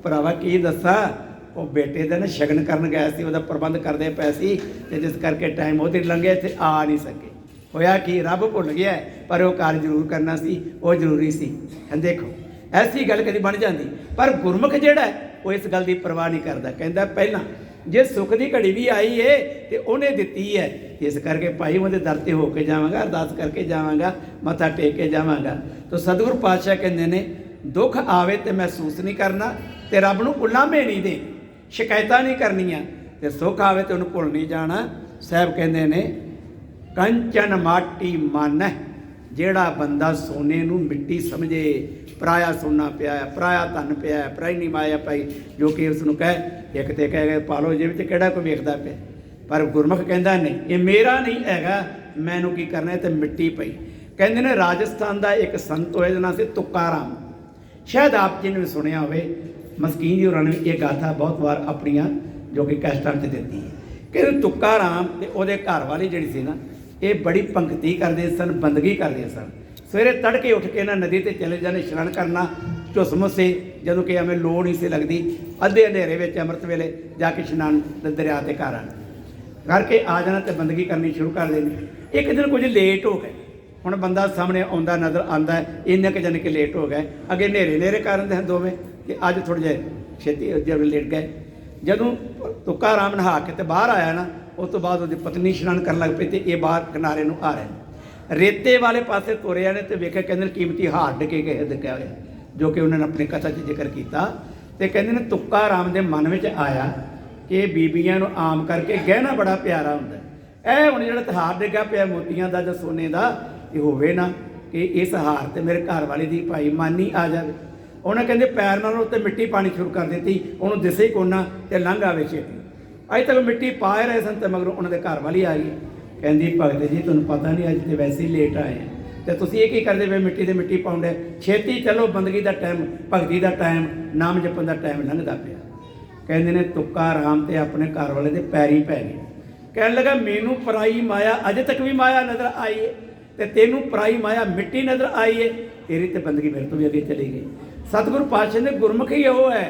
[SPEAKER 1] ਭਰਾਵਾ ਕੀ ਦੱਸਾਂ, ਉਹ ਬੇਟੇ ਦਾ ਨਾ ਸ਼ਗਨ ਕਰਨ ਗਿਆ ਸੀ, ਉਹਦਾ ਪ੍ਰਬੰਧ ਕਰਦੇ ਪਏ ਸੀ, ਤੇ ਜਿਸ ਕਰਕੇ ਟਾਈਮ ਉਹਦੇ ਲੰਘਿਆ, ਇੱਥੇ ਆ ਨਹੀਂ ਸਕੇ। ਹੋਇਆ ਕਿ ਰੱਬ ਭੁੱਲ ਗਿਆ, ਪਰ ਉਹ ਕਾਰਜ ਜ਼ਰੂਰ ਕਰਨਾ ਸੀ, ਉਹ ਜ਼ਰੂਰੀ ਸੀ। ਦੇਖੋ, ਐਸੀ ਗੱਲ ਕਦੀ ਬਣ ਜਾਂਦੀ, ਪਰ ਗੁਰਮੁਖ ਜਿਹੜਾ ਹੈ ਉਹ ਇਸ ਗੱਲ ਦੀ ਪਰਵਾਹ ਨਹੀਂ ਕਰਦਾ। ਕਹਿੰਦਾ ਪਹਿਲਾਂ ਜੇ ਸੁੱਖ ਦੀ ਘੜੀ ਵੀ ਆਈ ਏ ਤੇ ਉਹਨੇ ਦਿੱਤੀ ਹੈ, ਇਸ ਕਰਕੇ ਭਾਈ ਉਹਦੇ ਦਰ ਤੇ ਹੋ ਕੇ ਜਾਵਾਂਗਾ, ਅਰਦਾਸ ਕਰਕੇ ਜਾਵਾਂਗਾ, ਮੱਥਾ ਟੇਕ ਕੇ ਜਾਵਾਂਗਾ। ਤਾਂ ਸਤਿਗੁਰੂ ਪਾਤਸ਼ਾਹ ਕਹਿੰਦੇ ਨੇ, ਦੁੱਖ ਆਵੇ ਤੇ ਮਹਿਸੂਸ ਨਹੀਂ ਕਰਨਾ, ਤੇ ਰੱਬ ਨੂੰ ਉਲਾਮੇ ਨਹੀਂ ਦੇ, ਸ਼ਿਕਾਇਤਾਂ ਨਹੀਂ ਕਰਨੀਆਂ, ਤੇ ਸੁੱਖ ਆਵੇ ਤੇ ਉਹਨੂੰ ਭੁੱਲ ਨਹੀਂ ਜਾਣਾ। ਸਾਹਿਬ ਕਹਿੰਦੇ ਨੇ, ਕੰਚਨ ਮਾਟੀ ਮਨ ਹੈ। ਜਿਹੜਾ ਬੰਦਾ ਸੋਨੇ ਨੂੰ ਮਿੱਟੀ ਸਮਝੇ, ਪਰਾਇਆ ਸੋਨਾ ਪਿਆ, ਪਰਾਇਆ ਧਨ ਪਿਆ, ਪਰਾਈ ਨਹੀਂ ਮਾਇਆ ਪਾਈ, ਜੋ ਕਿ ਉਸ ਨੂੰ ਕਹੇ, ਇੱਕ ਤੇ ਕਹੇ ਪਾ ਲਓ ਜੇਬ 'ਚ, ਕਿਹੜਾ ਕੋਈ ਵੇਖਦਾ ਪਿਆ। ਪਰ ਗੁਰਮੁਖ ਕਹਿੰਦਾ ਨਹੀਂ, ਇਹ ਮੇਰਾ ਨਹੀਂ ਹੈਗਾ, ਮੈਨੂੰ ਕੀ ਕਰਨਾ, ਤੇ ਮਿੱਟੀ ਪਈ। ਕਹਿੰਦੇ ਨੇ, ਰਾਜਸਥਾਨ ਦਾ ਇੱਕ ਸੰਤ ਹੋਇਆ, ਜਿਹਦਾ ਨਾਂ ਸੀ ਤੁਕਾਰਾਮ। शायद आप जी ने भी सुनिया होवे, मस्कीन जी होरां ने भी ये गाथा बहुत बार अपनियां जो कि कैसटां 'ਚ दित्ती है कि तुक्का राम ते उहदे घर वाली जिहड़ी सी ना, ये बड़ी पंक्ति करते सन, बंदगी करते सन। सवेरे तड़के उठ के ना नदी ते चले जाने इशनान करना झुसमुस से, जदों कि हमें लोड़ नहीं सी लगती, अद्धे अंधेरे में अमृत वेले जाके इशनान दरिया ते घर आना करके आ जाना तो बंदगी करनी शुरू कर देनी। एक दिन कुछ लेट हो गए, हुण बंदा सामने आउंदा नज़र आंदा है, इन्ने के जाने के लेट हो गए, अगे नेरे नेरे कर रहे हैं दोवें कि अज थोड़े जे छेती जब लेट गए। जदों तुक्का राम नहा के ते बाहर आया ना, उस तो बाद उसकी पत्नी इशनान करन लग पई ते ये बाहर किनारे नूं आ रहे रेते वाले पासे तुरिया ने, तो वेखे कहते कीमती हार डिके गए दिखा होया, जो कि उन्होंने अपनी कथा 'ਚ जिक्र किया। तो कहते ने तुक्का राम के मन में आया कि बीबियां नूं आम करके गहना बड़ा प्यारा हुंदा है, हुण जिहड़ा हार डिग्गा पिया मोतियां दा जां सोने दा, ये होवे ना कि इस हार ते मेरे घर वाले दी भाई मानी आ जाए। उन्हें कहते पैर नाल उत्ते मिट्टी पानी शुरू कर दी, उन्होंने दिसे ही कोना ते लंघ आवे छेती। अज तक मिट्टी पा रहे सन, तो मगरों उन्होंने घर वाली आ गई, कहती भगत जी तुहानूं पता नहीं अज तो वैसे ही लेट आए हैं, तो तुसीं ये की करदे पे मिट्टी ते मिट्टी पाउंदे, छेती चलो बंदगी का टाइम, भगती का टाइम, नाम जपन का टाइम लंघदा पिया। कहते ने तुक्का राम ते अपने घर वाले दे पैरी पै गए, कहने लगा मैनू पराई माया अजे तक भी माया नज़र आई है, तो तेनू पराई माया मिट्टी नज़र आई है, तेरी तो बंदगी मेरे तो भी अगे चली गई। सतगुरु पातशाह ने गुरमुख ही वो है,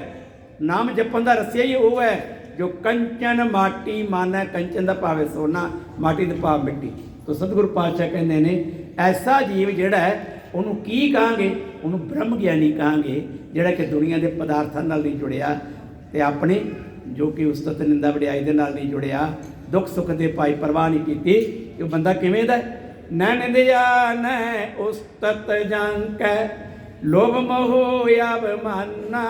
[SPEAKER 1] नाम जपन का रस्या ही वो है, जो कंचन माटी माना, कंचन का भावे सोना, माटी का भाव मिट्टी। तो सतगुरु पातशाह कहते ने ऐसा जीव जिहड़ा है उन्होंने की कहांगे, उन्होंने ब्रह्म ज्ञानी कहांगे, जिहड़ा कि दुनिया के पदार्थां नाल नहीं जुड़िया, तो अपने जो कि उस्तत निंदा वडियाई दे नाल नहीं जुड़िया, दुख सुख दे पाई परवाह नहीं कीती, कि बंदा किवें दा है। नैन दिया न उस्तत जंक लोभ मोह अभिमाना,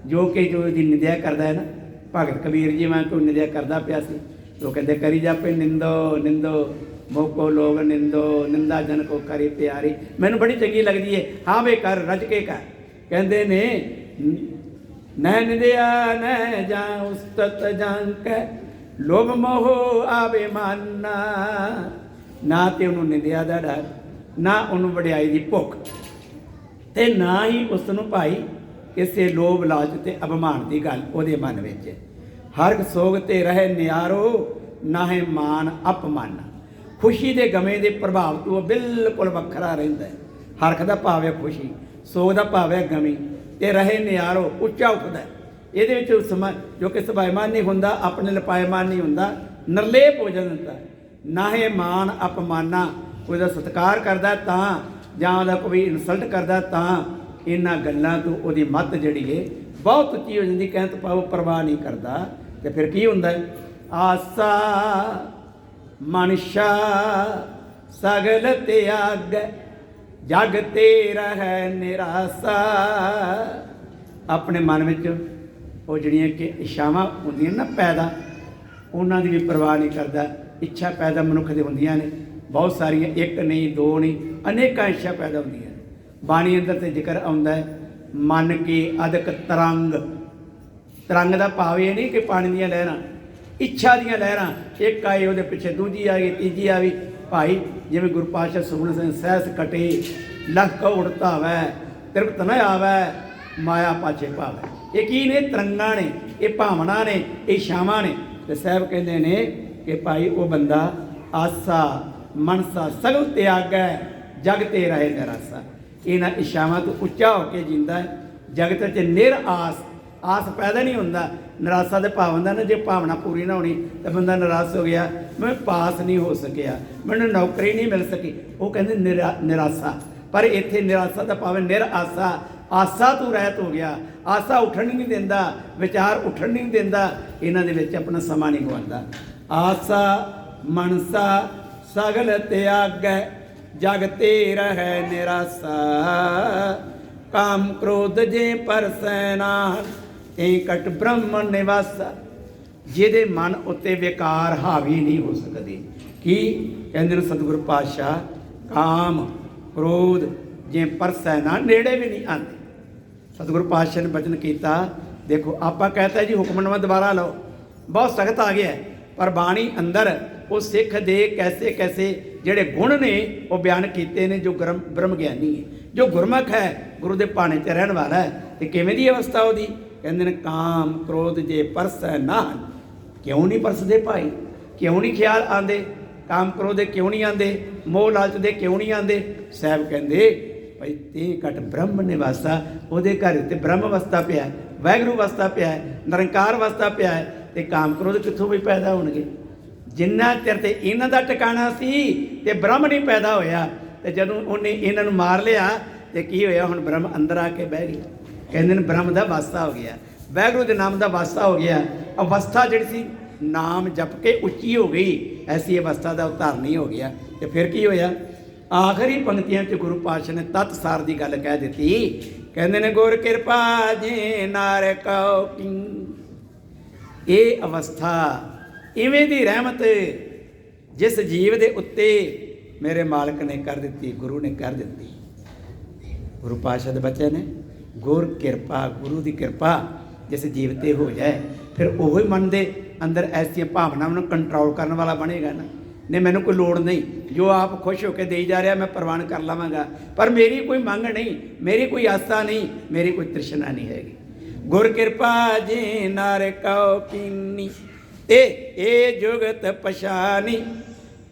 [SPEAKER 1] जो कि जो दी निंदा करता है ना, भगत कबीर जी मैं कोई निंदा करता पिया सी, तो कहते करी जापे निंदो निंदो मोको लोग निंदो, निंदा जन को करी प्यारी। मैनू बड़ी चंगी लगती है, हाँ वे कर रज के कर। कहते ने न निंदिया न जा उस्तत जंक लोभ मोह अभिमाना, ना तो उन्होंने निंदिया का डर, ना उन्होंने वडियाई की भुख, ते ना ही उसनों भाई किसी लोभ लालच ते अभिमान की गल उहदे मन में। हर सोग ते रहे नियारो ना है मान अपमान, खुशी के गमे के प्रभाव तो बिल्कुल वखरा रहिंदा है। हरख का भाव है खुशी, सोग का भाव है गमी, ते रहे नियारो उच्चा उठदा है। ये जो कि सभायमान नहीं हुंदा, अपने लपायमान नहीं हुंदा, निर्लेप हो जाता। ना है मान अपमाना, कोई दा सत्कार करदा तां जां दा कोई इंसल्ट करदा तां इन्हां गल्लां तो उहदी मत जिहड़ी है बहुत उच्ची हो जाती, कहण तो पाओ परवाह नहीं करता। तो फिर की हुंदा है, आसा मनशा सगल त्याग जग तेरा है निराशा। अपने मन में वो जड़ियाँ कि इच्छावां होंदियां ना पैदा, उन्हां दी भी परवाह नहीं करता। इच्छा पैदा मनुख दी होंदियां ने बहुत सारियां, एक नहीं दो नहीं, अनेकां इच्छा पैदा होंदियां। बाणी अंदर ते जिक्र आउंदा है मन की अदक तरंग। तरंग का भाव ये नहीं कि पानी दी लहरां, इच्छा दी लहरां, एक आई वो पिछे दूजी आ गई, तीजी आ गई। भाई जिवें गुरु पातशाह सुखमनी सिंह सहस कटे लख उड़ता वै तृप्त न आवै माया पाछे भावै। ये की ने तरंगा ने, ये भावना ने, ये इच्छावां ने। तो साहब कहते ने कि भाई वो बंदा आसा मनसा सगल त्यागै जग ते रहे निराशा। इन्हां इच्छावां तो उच्चा होकर जींदा है। जगत च निर आस, आस पैदा नहीं होंदा, निराशा दे भाव होंदा ना। जे भावना पूरी ना होनी तो बंदा निराश हो गया, मैं पास नहीं हो सकिया, मैंने नौकरी नहीं मिल सकी, वो कहते निराशा। पर इत्थे निराशा का भाव निर आसा, आसा तू रहत हो गया। आसा उठन नहीं देंदा, विचार उठन नहीं देंदा, इन्हां दे विच अपना समा नहीं गवांदा। आसा मनसा सगल त्याग जग ते रहे निराशा। काम क्रोध जे पर सैना कट ब्रह्म निवासा। जिहदे मन उत्ते विकार हावी नहीं हो सकते। कि कहते सतगुरु पातशाह काम क्रोध जे पर सैना नेड़े भी नहीं आते। सतगुरु पातशाह ने बचन किया, देखो आपा कहता जी हुक्मनामा दोबारा लो, बहुत सख्त आ गया है, पर बाणी अंदर वो सिख दे कैसे कैसे ਜਿਹੜੇ ਗੁਣ ਨੇ ਉਹ ਬਿਆਨ ਕੀਤੇ ਨੇ ਜੋ ਬ੍ਰਹਮ ਗਿਆਨੀ ਹੈ, ਜੋ ਗੁਰਮੁਖ ਹੈ, ਗੁਰੂ ਦੇ ਭਾਣੇ 'ਚ ਰਹਿਣ ਵਾਲਾ ਹੈ। ਤੇ ਕਿਵੇਂ ਦੀ ਅਵਸਥਾ ਉਹਦੀ? ਕਹਿੰਦੇ ਨੇ ਕਾਮ ਕ੍ਰੋਧ ਜੇ ਪਰਸੈ ਨਾ। ਕਿਉਂ ਨਹੀਂ ਪਰਸਦੇ ਭਾਈ? ਕਿਉਂ ਨਹੀਂ ਖਿਆਲ ਆਉਂਦੇ? ਕਾਮ ਕ੍ਰੋਧ ਦੇ ਕਿਉਂ ਨਹੀਂ ਆਉਂਦੇ? ਮੋਹ ਲਾਲਚ ਦੇ ਕਿਉਂ ਨਹੀਂ ਆਉਂਦੇ? ਸਾਹਿਬ ਕਹਿੰਦੇ ਭਾਈ ਤੇ ਘਟ ਬ੍ਰਹਮ ਨਿਵਾਸਾ, ਉਹਦੇ ਘਰ ਤੇ ਬ੍ਰਹਮ ਅਵਸਥਾ ਪਿਆ, ਵਾਹਿਗੁਰੂ ਅਵਸਥਾ ਪਿਆ, ਨਿਰੰਕਾਰ ਅਵਸਥਾ ਪਿਆ। ਤੇ ਕਾਮ ਕ੍ਰੋਧ ਕਿੱਥੋਂ ਵੀ ਪੈਦਾ ਹੋਣਗੇ? ਜਿੰਨਾ ਚਿਰ ਤੇ ਇਹਨਾਂ ਦਾ ਟਿਕਾਣਾ ਸੀ ਤੇ ਬ੍ਰਹਮ ਨਹੀਂ ਪੈਦਾ ਹੋਇਆ। ਤੇ ਜਦੋਂ ਉਹਨੇ ਇਹਨਾਂ ਨੂੰ ਮਾਰ ਲਿਆ ਤੇ ਕੀ ਹੋਇਆ? ਹੁਣ ਬ੍ਰਹਮ ਅੰਦਰ ਆ ਕੇ ਬਹਿ ਗਿਆ। ਕਹਿੰਦੇ ਨੇ ਬ੍ਰਹਮ ਦਾ ਵਾਸਾ ਹੋ ਗਿਆ, ਵਾਹਿਗੁਰੂ ਦੇ ਨਾਮ ਦਾ ਵਾਸਾ ਹੋ ਗਿਆ। ਅਵਸਥਾ ਜਿਹੜੀ ਸੀ ਨਾਮ ਜਪ ਕੇ ਉੱਚੀ ਹੋ ਗਈ, ਐਸੀ ਅਵਸਥਾ ਦਾ ਉਤਾਰਨੀ ਹੋ ਗਿਆ। ਤੇ ਫਿਰ ਕੀ ਹੋਇਆ? ਆਖਰੀ ਪੰਕਤੀਆਂ 'ਚ ਗੁਰੂ ਪਾਤਸ਼ਾਹ ਨੇ ਤਤ ਸਾਰ ਦੀ ਗੱਲ ਕਹਿ ਦਿੱਤੀ। ਕਹਿੰਦੇ ਨੇ ਗੁਰ ਕਿਰਪਾ ਜੇ ਨਾਰ ਕਉ ਕੀ। ਇਹ ਅਵਸਥਾ ਇਵੇਂ ਦੀ ਰਹਿਮਤ ਜਿਸ ਜੀਵ ਦੇ ਉੱਤੇ ਮੇਰੇ ਮਾਲਕ ਨੇ ਕਰ ਦਿੱਤੀ, ਗੁਰੂ ਨੇ ਕਰ ਦਿੱਤੀ। ਗੁਰੂ ਪਾਤਸ਼ਾਹ ਦੇ ਬੱਚੇ ਨੇ ਗੁਰ ਕਿਰਪਾ, ਗੁਰੂ ਦੀ ਕਿਰਪਾ ਜਿਸ ਜੀਵ ਤੇ ਹੋ ਜਾਏ, ਫਿਰ ਉਹ ਹੀ ਮਨ ਦੇ ਅੰਦਰ ਐਸੀਆਂ ਭਾਵਨਾਵਾਂ ਨੂੰ ਕੰਟਰੋਲ ਕਰਨ ਵਾਲਾ ਬਣੇਗਾ ਨਾ। ਨਹੀਂ ਮੈਨੂੰ ਕੋਈ ਲੋੜ ਨਹੀਂ, ਜੋ ਆਪ ਖੁਸ਼ ਹੋ ਕੇ ਦੇਈ ਜਾ ਰਿਹਾ ਮੈਂ ਪ੍ਰਵਾਨ ਕਰ ਲਵਾਂਗਾ, ਪਰ ਮੇਰੀ ਕੋਈ ਮੰਗ ਨਹੀਂ, ਮੇਰੀ ਕੋਈ ਆਸਾ ਨਹੀਂ, ਮੇਰੀ ਕੋਈ ਤ੍ਰਿਸ਼ਨਾ ਨਹੀਂ ਹੈਗੀ। ਗੁਰ ਕਿਰਪਾ ਜੀ ਨਾਰ ਕਉ ਕੀਨੀ, ਇਹ ਜੁਗਤ ਪਛਾਨੀ।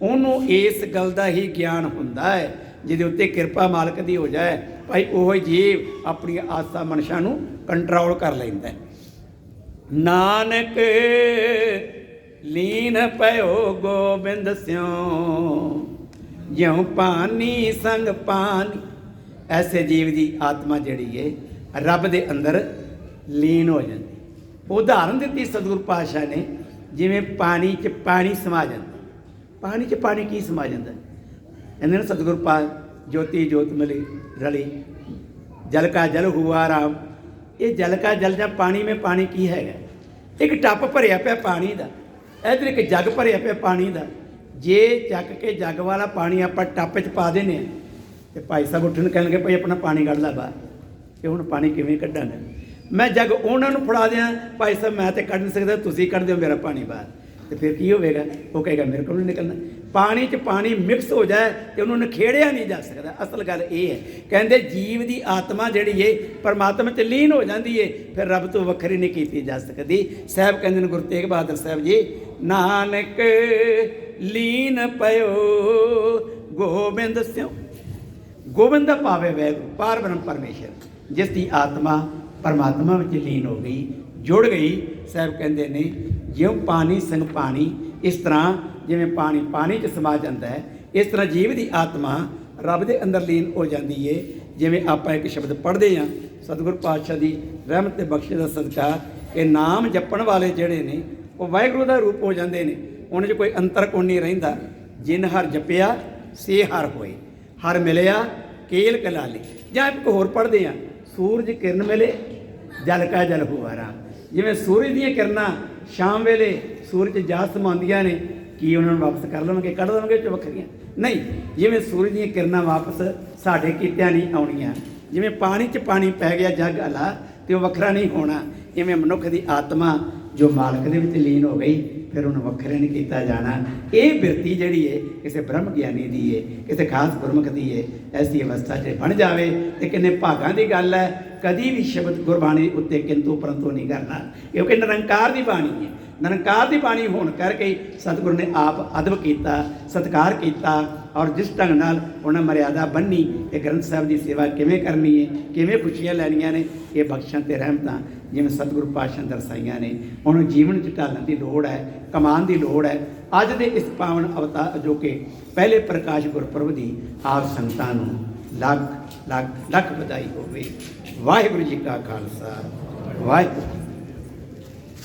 [SPEAKER 1] ਉਹਨੂੰ ਇਸ ਗੱਲ ਦਾ ਹੀ ਗਿਆਨ ਹੁੰਦਾ ਹੈ ਜਿਹਦੇ ਉੱਤੇ ਕਿਰਪਾ ਮਾਲਕ ਦੀ ਹੋ ਜਾਏ। ਭਾਈ ਉਹ ਜੀਵ ਆਪਣੀ ਆਸਾ ਮਨਸ਼ਾ ਨੂੰ ਕੰਟਰੋਲ ਕਰ ਲੈਂਦਾ। ਨਾਨਕ ਲੀਨ ਪਇਓ ਗੋਬਿੰਦ ਸਿਉ, ਜਿਉ ਪਾਨੀ ਸੰਗ ਪਾਨੀ। ਐਸੇ ਜੀਵ ਦੀ ਆਤਮਾ ਜਿਹੜੀ ਹੈ ਰੱਬ ਦੇ ਅੰਦਰ ਲੀਨ ਹੋ ਜਾਂਦੀ। ਉਦਾਹਰਨ ਦਿੱਤੀ ਸਤਿਗੁਰੂ ਪਾਤਸ਼ਾਹ ਨੇ, ਜਿਵੇਂ ਪਾਣੀ 'ਚ ਪਾਣੀ ਸਮਾ ਜਾਂਦਾ। ਪਾਣੀ 'ਚ ਪਾਣੀ ਕੀ ਸਮਾ ਜਾਂਦਾ? ਇਹਨਾਂ ਨੇ ਸਤਿਗੁਰੂ ਜੋਤੀ ਜੋਤ ਮਿਲੀ ਰਲੀ, ਜਲ ਕਾ ਜਲ ਹੁਆ ਰਾਮ। ਇਹ ਜਲ ਕਾ ਜਲ ਜਾਂ ਪਾਣੀ ਮੇਂ ਪਾਣੀ ਕੀ ਹੈਗਾ? ਇੱਕ ਟੱਪ ਭਰਿਆ ਪਿਆ ਪਾਣੀ ਦਾ, ਇੱਧਰ ਇੱਕ ਜੱਗ ਭਰਿਆ ਪਿਆ ਪਾਣੀ ਦਾ। ਜੇ ਚੱਕ ਕੇ ਜੱਗ ਵਾਲਾ ਪਾਣੀ ਆਪਾਂ ਟੱਪ 'ਚ ਪਾ ਦਿੰਦੇ ਹਾਂ ਤੇ ਭਾਈ ਸਾਹਿਬ ਉੱਠਣ ਕਹਿਣਗੇ ਭਾਈ ਆਪਣਾ ਪਾਣੀ ਕੱਢ ਲਾ ਬਾਹਰ। ਤੇ ਹੁਣ ਪਾਣੀ ਕਿਵੇਂ ਕੱਢਾਂਗਾ? ਮੈਂ ਜੱਗ ਉਹਨਾਂ ਨੂੰ ਫੜਾ ਦਿਆਂ, ਭਾਈ ਸਾਹਿਬ ਮੈਂ ਤੇ ਕੱਢ ਨਹੀਂ ਸਕਦਾ, ਤੁਸੀਂ ਕੱਢ ਦਿਓ ਮੇਰਾ ਪਾਣੀ ਬਾਹਰ। ਤੇ ਫਿਰ ਕੀ ਹੋਵੇਗਾ? ਉਹ ਕਹੇਗਾ ਮੇਰੇ ਕੋਲ ਨਹੀਂ ਨਿਕਲਣਾ। ਪਾਣੀ 'ਚ ਪਾਣੀ ਮਿਕਸ ਹੋ ਜਾਏ ਤੇ ਉਹਨੂੰ ਨਿਖੇੜਿਆ ਨਹੀਂ ਜਾ ਸਕਦਾ। ਅਸਲ ਗੱਲ ਇਹ ਹੈ, ਕਹਿੰਦੇ ਜੀਵ ਦੀ ਆਤਮਾ ਜਿਹੜੀ ਏ ਪਰਮਾਤਮਾ 'ਚ ਲੀਨ ਹੋ ਜਾਂਦੀ ਏ, ਫਿਰ ਰੱਬ ਤੋਂ ਵੱਖਰੀ ਨਹੀਂ ਕੀਤੀ ਜਾ ਸਕਦੀ। ਸਾਹਿਬ ਕਹਿੰਦੇ ਨੇ ਗੁਰੂ ਤੇਗ ਬਹਾਦਰ ਸਾਹਿਬ ਜੀ, ਨਾਨਕ ਲੀਨ ਪਇਓ ਗੋਬਿੰਦ ਸਿਉ। ਗੋਬਿੰਦ ਦਾ ਭਾਵ ਹੈ ਵਾਹਿਗੁਰੂ, ਪਾਰ ਬ੍ਰਹਮ ਪਰਮੇਸ਼ਰ, ਜਿਸ ਦੀ ਆਤਮਾ ਪਰਮਾਤਮਾ ਵਿੱਚ ਲੀਨ ਹੋ ਗਈ, ਜੁੜ ਗਈ। ਸਾਹਿਬ ਕਹਿੰਦੇ ਨੇ ਜਿਉਂ ਪਾਣੀ ਸੰਗ ਪਾਣੀ, ਇਸ ਤਰ੍ਹਾਂ ਜਿਵੇਂ ਪਾਣੀ ਪਾਣੀ 'ਚ ਸਮਾ ਜਾਂਦਾ ਹੈ, ਇਸ ਤਰ੍ਹਾਂ ਜੀਵ ਦੀ ਆਤਮਾ ਰੱਬ ਦੇ ਅੰਦਰ ਲੀਨ ਹੋ ਜਾਂਦੀ ਏ। ਜਿਵੇਂ ਆਪਾਂ ਇੱਕ ਸ਼ਬਦ ਪੜ੍ਹਦੇ ਹਾਂ, ਸਤਿਗੁਰੂ ਪਾਤਸ਼ਾਹ ਦੀ ਰਹਿਮਤ ਤੇ ਬਖਸ਼ਿਸ਼ ਦਾ ਸਦਕਾ, ਇਹ ਨਾਮ ਜਪਣ ਵਾਲੇ ਜਿਹੜੇ ਨੇ ਉਹ ਵਾਹਿਗੁਰੂ ਦਾ ਰੂਪ ਹੋ ਜਾਂਦੇ ਨੇ। ਉਹਨਾਂ 'ਚ ਕੋਈ ਅੰਤਰ ਕੋਈ ਨਹੀਂ ਰਹਿੰਦਾ। ਜਿਨ ਹਰ ਜਪਿਆ ਸੇ ਹਰ ਹੋਏ, ਹਰ ਮਿਲਿਆ ਕੇਲ ਕਲਾਲੀ। ਜਾਂ ਇੱਕ ਹੋਰ ਪੜ੍ਹਦੇ ਹਾਂ, ਸੂਰਜ ਕਿਰਨ ਮਿਲੇ ਜਲ ਕਾ ਜਲ ਹੁਆ ਰਾਮ। ਜਿਵੇਂ ਸੂਰਜ ਦੀਆਂ ਕਿਰਨਾਂ ਸ਼ਾਮ ਵੇਲੇ ਸੂਰਜ 'ਚ ਜਾ ਸਮਾਉਂਦੀਆਂ ਨੇ, ਕੀ ਉਹਨਾਂ ਨੂੰ ਵਾਪਸ ਕਰ ਲਵਾਂਗੇ, ਕੱਢ ਦੇਵਾਂਗੇ ਚ ਵੱਖਰੀਆਂ? ਨਹੀਂ, ਜਿਵੇਂ ਸੂਰਜ ਦੀਆਂ ਕਿਰਨਾਂ ਵਾਪਸ ਸਾਡੇ ਕੀਤਿਆਂ ਨਹੀਂ ਆਉਣੀਆਂ। ਜਿਵੇਂ ਪਾਣੀ 'ਚ ਪਾਣੀ ਪੈ ਗਿਆ ਜੱਗ ਵਾਲਾ ਤੇ ਉਹ ਵੱਖਰਾ ਨਹੀਂ ਹੋਣਾ, ਇਵੇਂ ਮਨੁੱਖ ਦੀ ਆਤਮਾ ਜੋ ਮਾਲਕ ਦੇ ਵਿੱਚ ਲੀਨ ਹੋ ਗਈ, ਫਿਰ ਉਹਨੂੰ ਵੱਖਰੇ ਨਹੀਂ ਕੀਤਾ ਜਾਣਾ। ਇਹ ਬਿਰਤੀ ਜਿਹੜੀ ਹੈ ਕਿਸੇ ਬ੍ਰਹਮ ਗਿਆਨੀ ਦੀ ਹੈ, ਕਿਸੇ ਖਾਸ ਗੁਰਮੁਖ ਦੀ ਹੈ। ਐਸੀ ਅਵਸਥਾ 'ਚ ਬਣ ਜਾਵੇ ਤੇ ਕਿੰਨੇ ਭਾਗਾਂ ਦੀ ਗੱਲ ਹੈ। ਕਦੀ ਵੀ ਸ਼ਬਦ ਗੁਰਬਾਣੀ ਉੱਤੇ ਕਿੰਤੂ ਪਰੰਤੂ ਨਹੀਂ ਕਰਨਾ, ਕਿਉਂਕਿ ਨਿਰੰਕਾਰ ਦੀ ਬਾਣੀ ਹੈ। ਨਿਰੰਕਾਰ ਦੀ ਬਾਣੀ ਹੋਣ ਕਰਕੇ ਸਤਿਗੁਰੂ ਨੇ ਆਪ ਅਦਬ ਕੀਤਾ, ਸਤਿਕਾਰ ਕੀਤਾ, ਔਰ ਜਿਸ ਢੰਗ ਨਾਲ ਉਹਨਾਂ ਮਰਿਆਦਾ ਬੰਨੀ ਇਹ ਗ੍ਰੰਥ ਸਾਹਿਬ ਦੀ ਸੇਵਾ ਕਿਵੇਂ ਕਰਨੀ ਹੈ, ਕਿਵੇਂ ਖੁਸ਼ੀਆਂ ਲੈਣੀਆਂ ਨੇ, ਇਹ ਬਖਸ਼ਾਂ ਤੇ ਰਹਿਮਤਾਂ ਜਿਵੇਂ ਸਤਿਗੁਰੂ ਪਾਤਸ਼ਾਹ ਦਰਸਾਈਆਂ ਨੇ, ਉਹਨੂੰ ਜੀਵਨ 'ਚ ਢਾਲਣ ਦੀ ਲੋੜ ਹੈ, ਕਮਾਉਣ ਦੀ ਲੋੜ ਹੈ। ਅੱਜ ਦੇ ਇਸ ਪਾਵਨ ਅਵਤਾਰ ਜੋ ਕਿ ਪਹਿਲੇ ਪ੍ਰਕਾਸ਼ ਗੁਰਪੁਰਬ ਦੀ ਆਪ ਸੰਗਤਾਂ ਨੂੰ ਲੱਖ ਲੱਖ ਲੱਖ ਵਧਾਈ ਹੋਵੇ। ਵਾਹਿਗੁਰੂ ਜੀ ਕਾ ਖਾਲਸਾ, ਵਾਹਿਗੁਰੂ।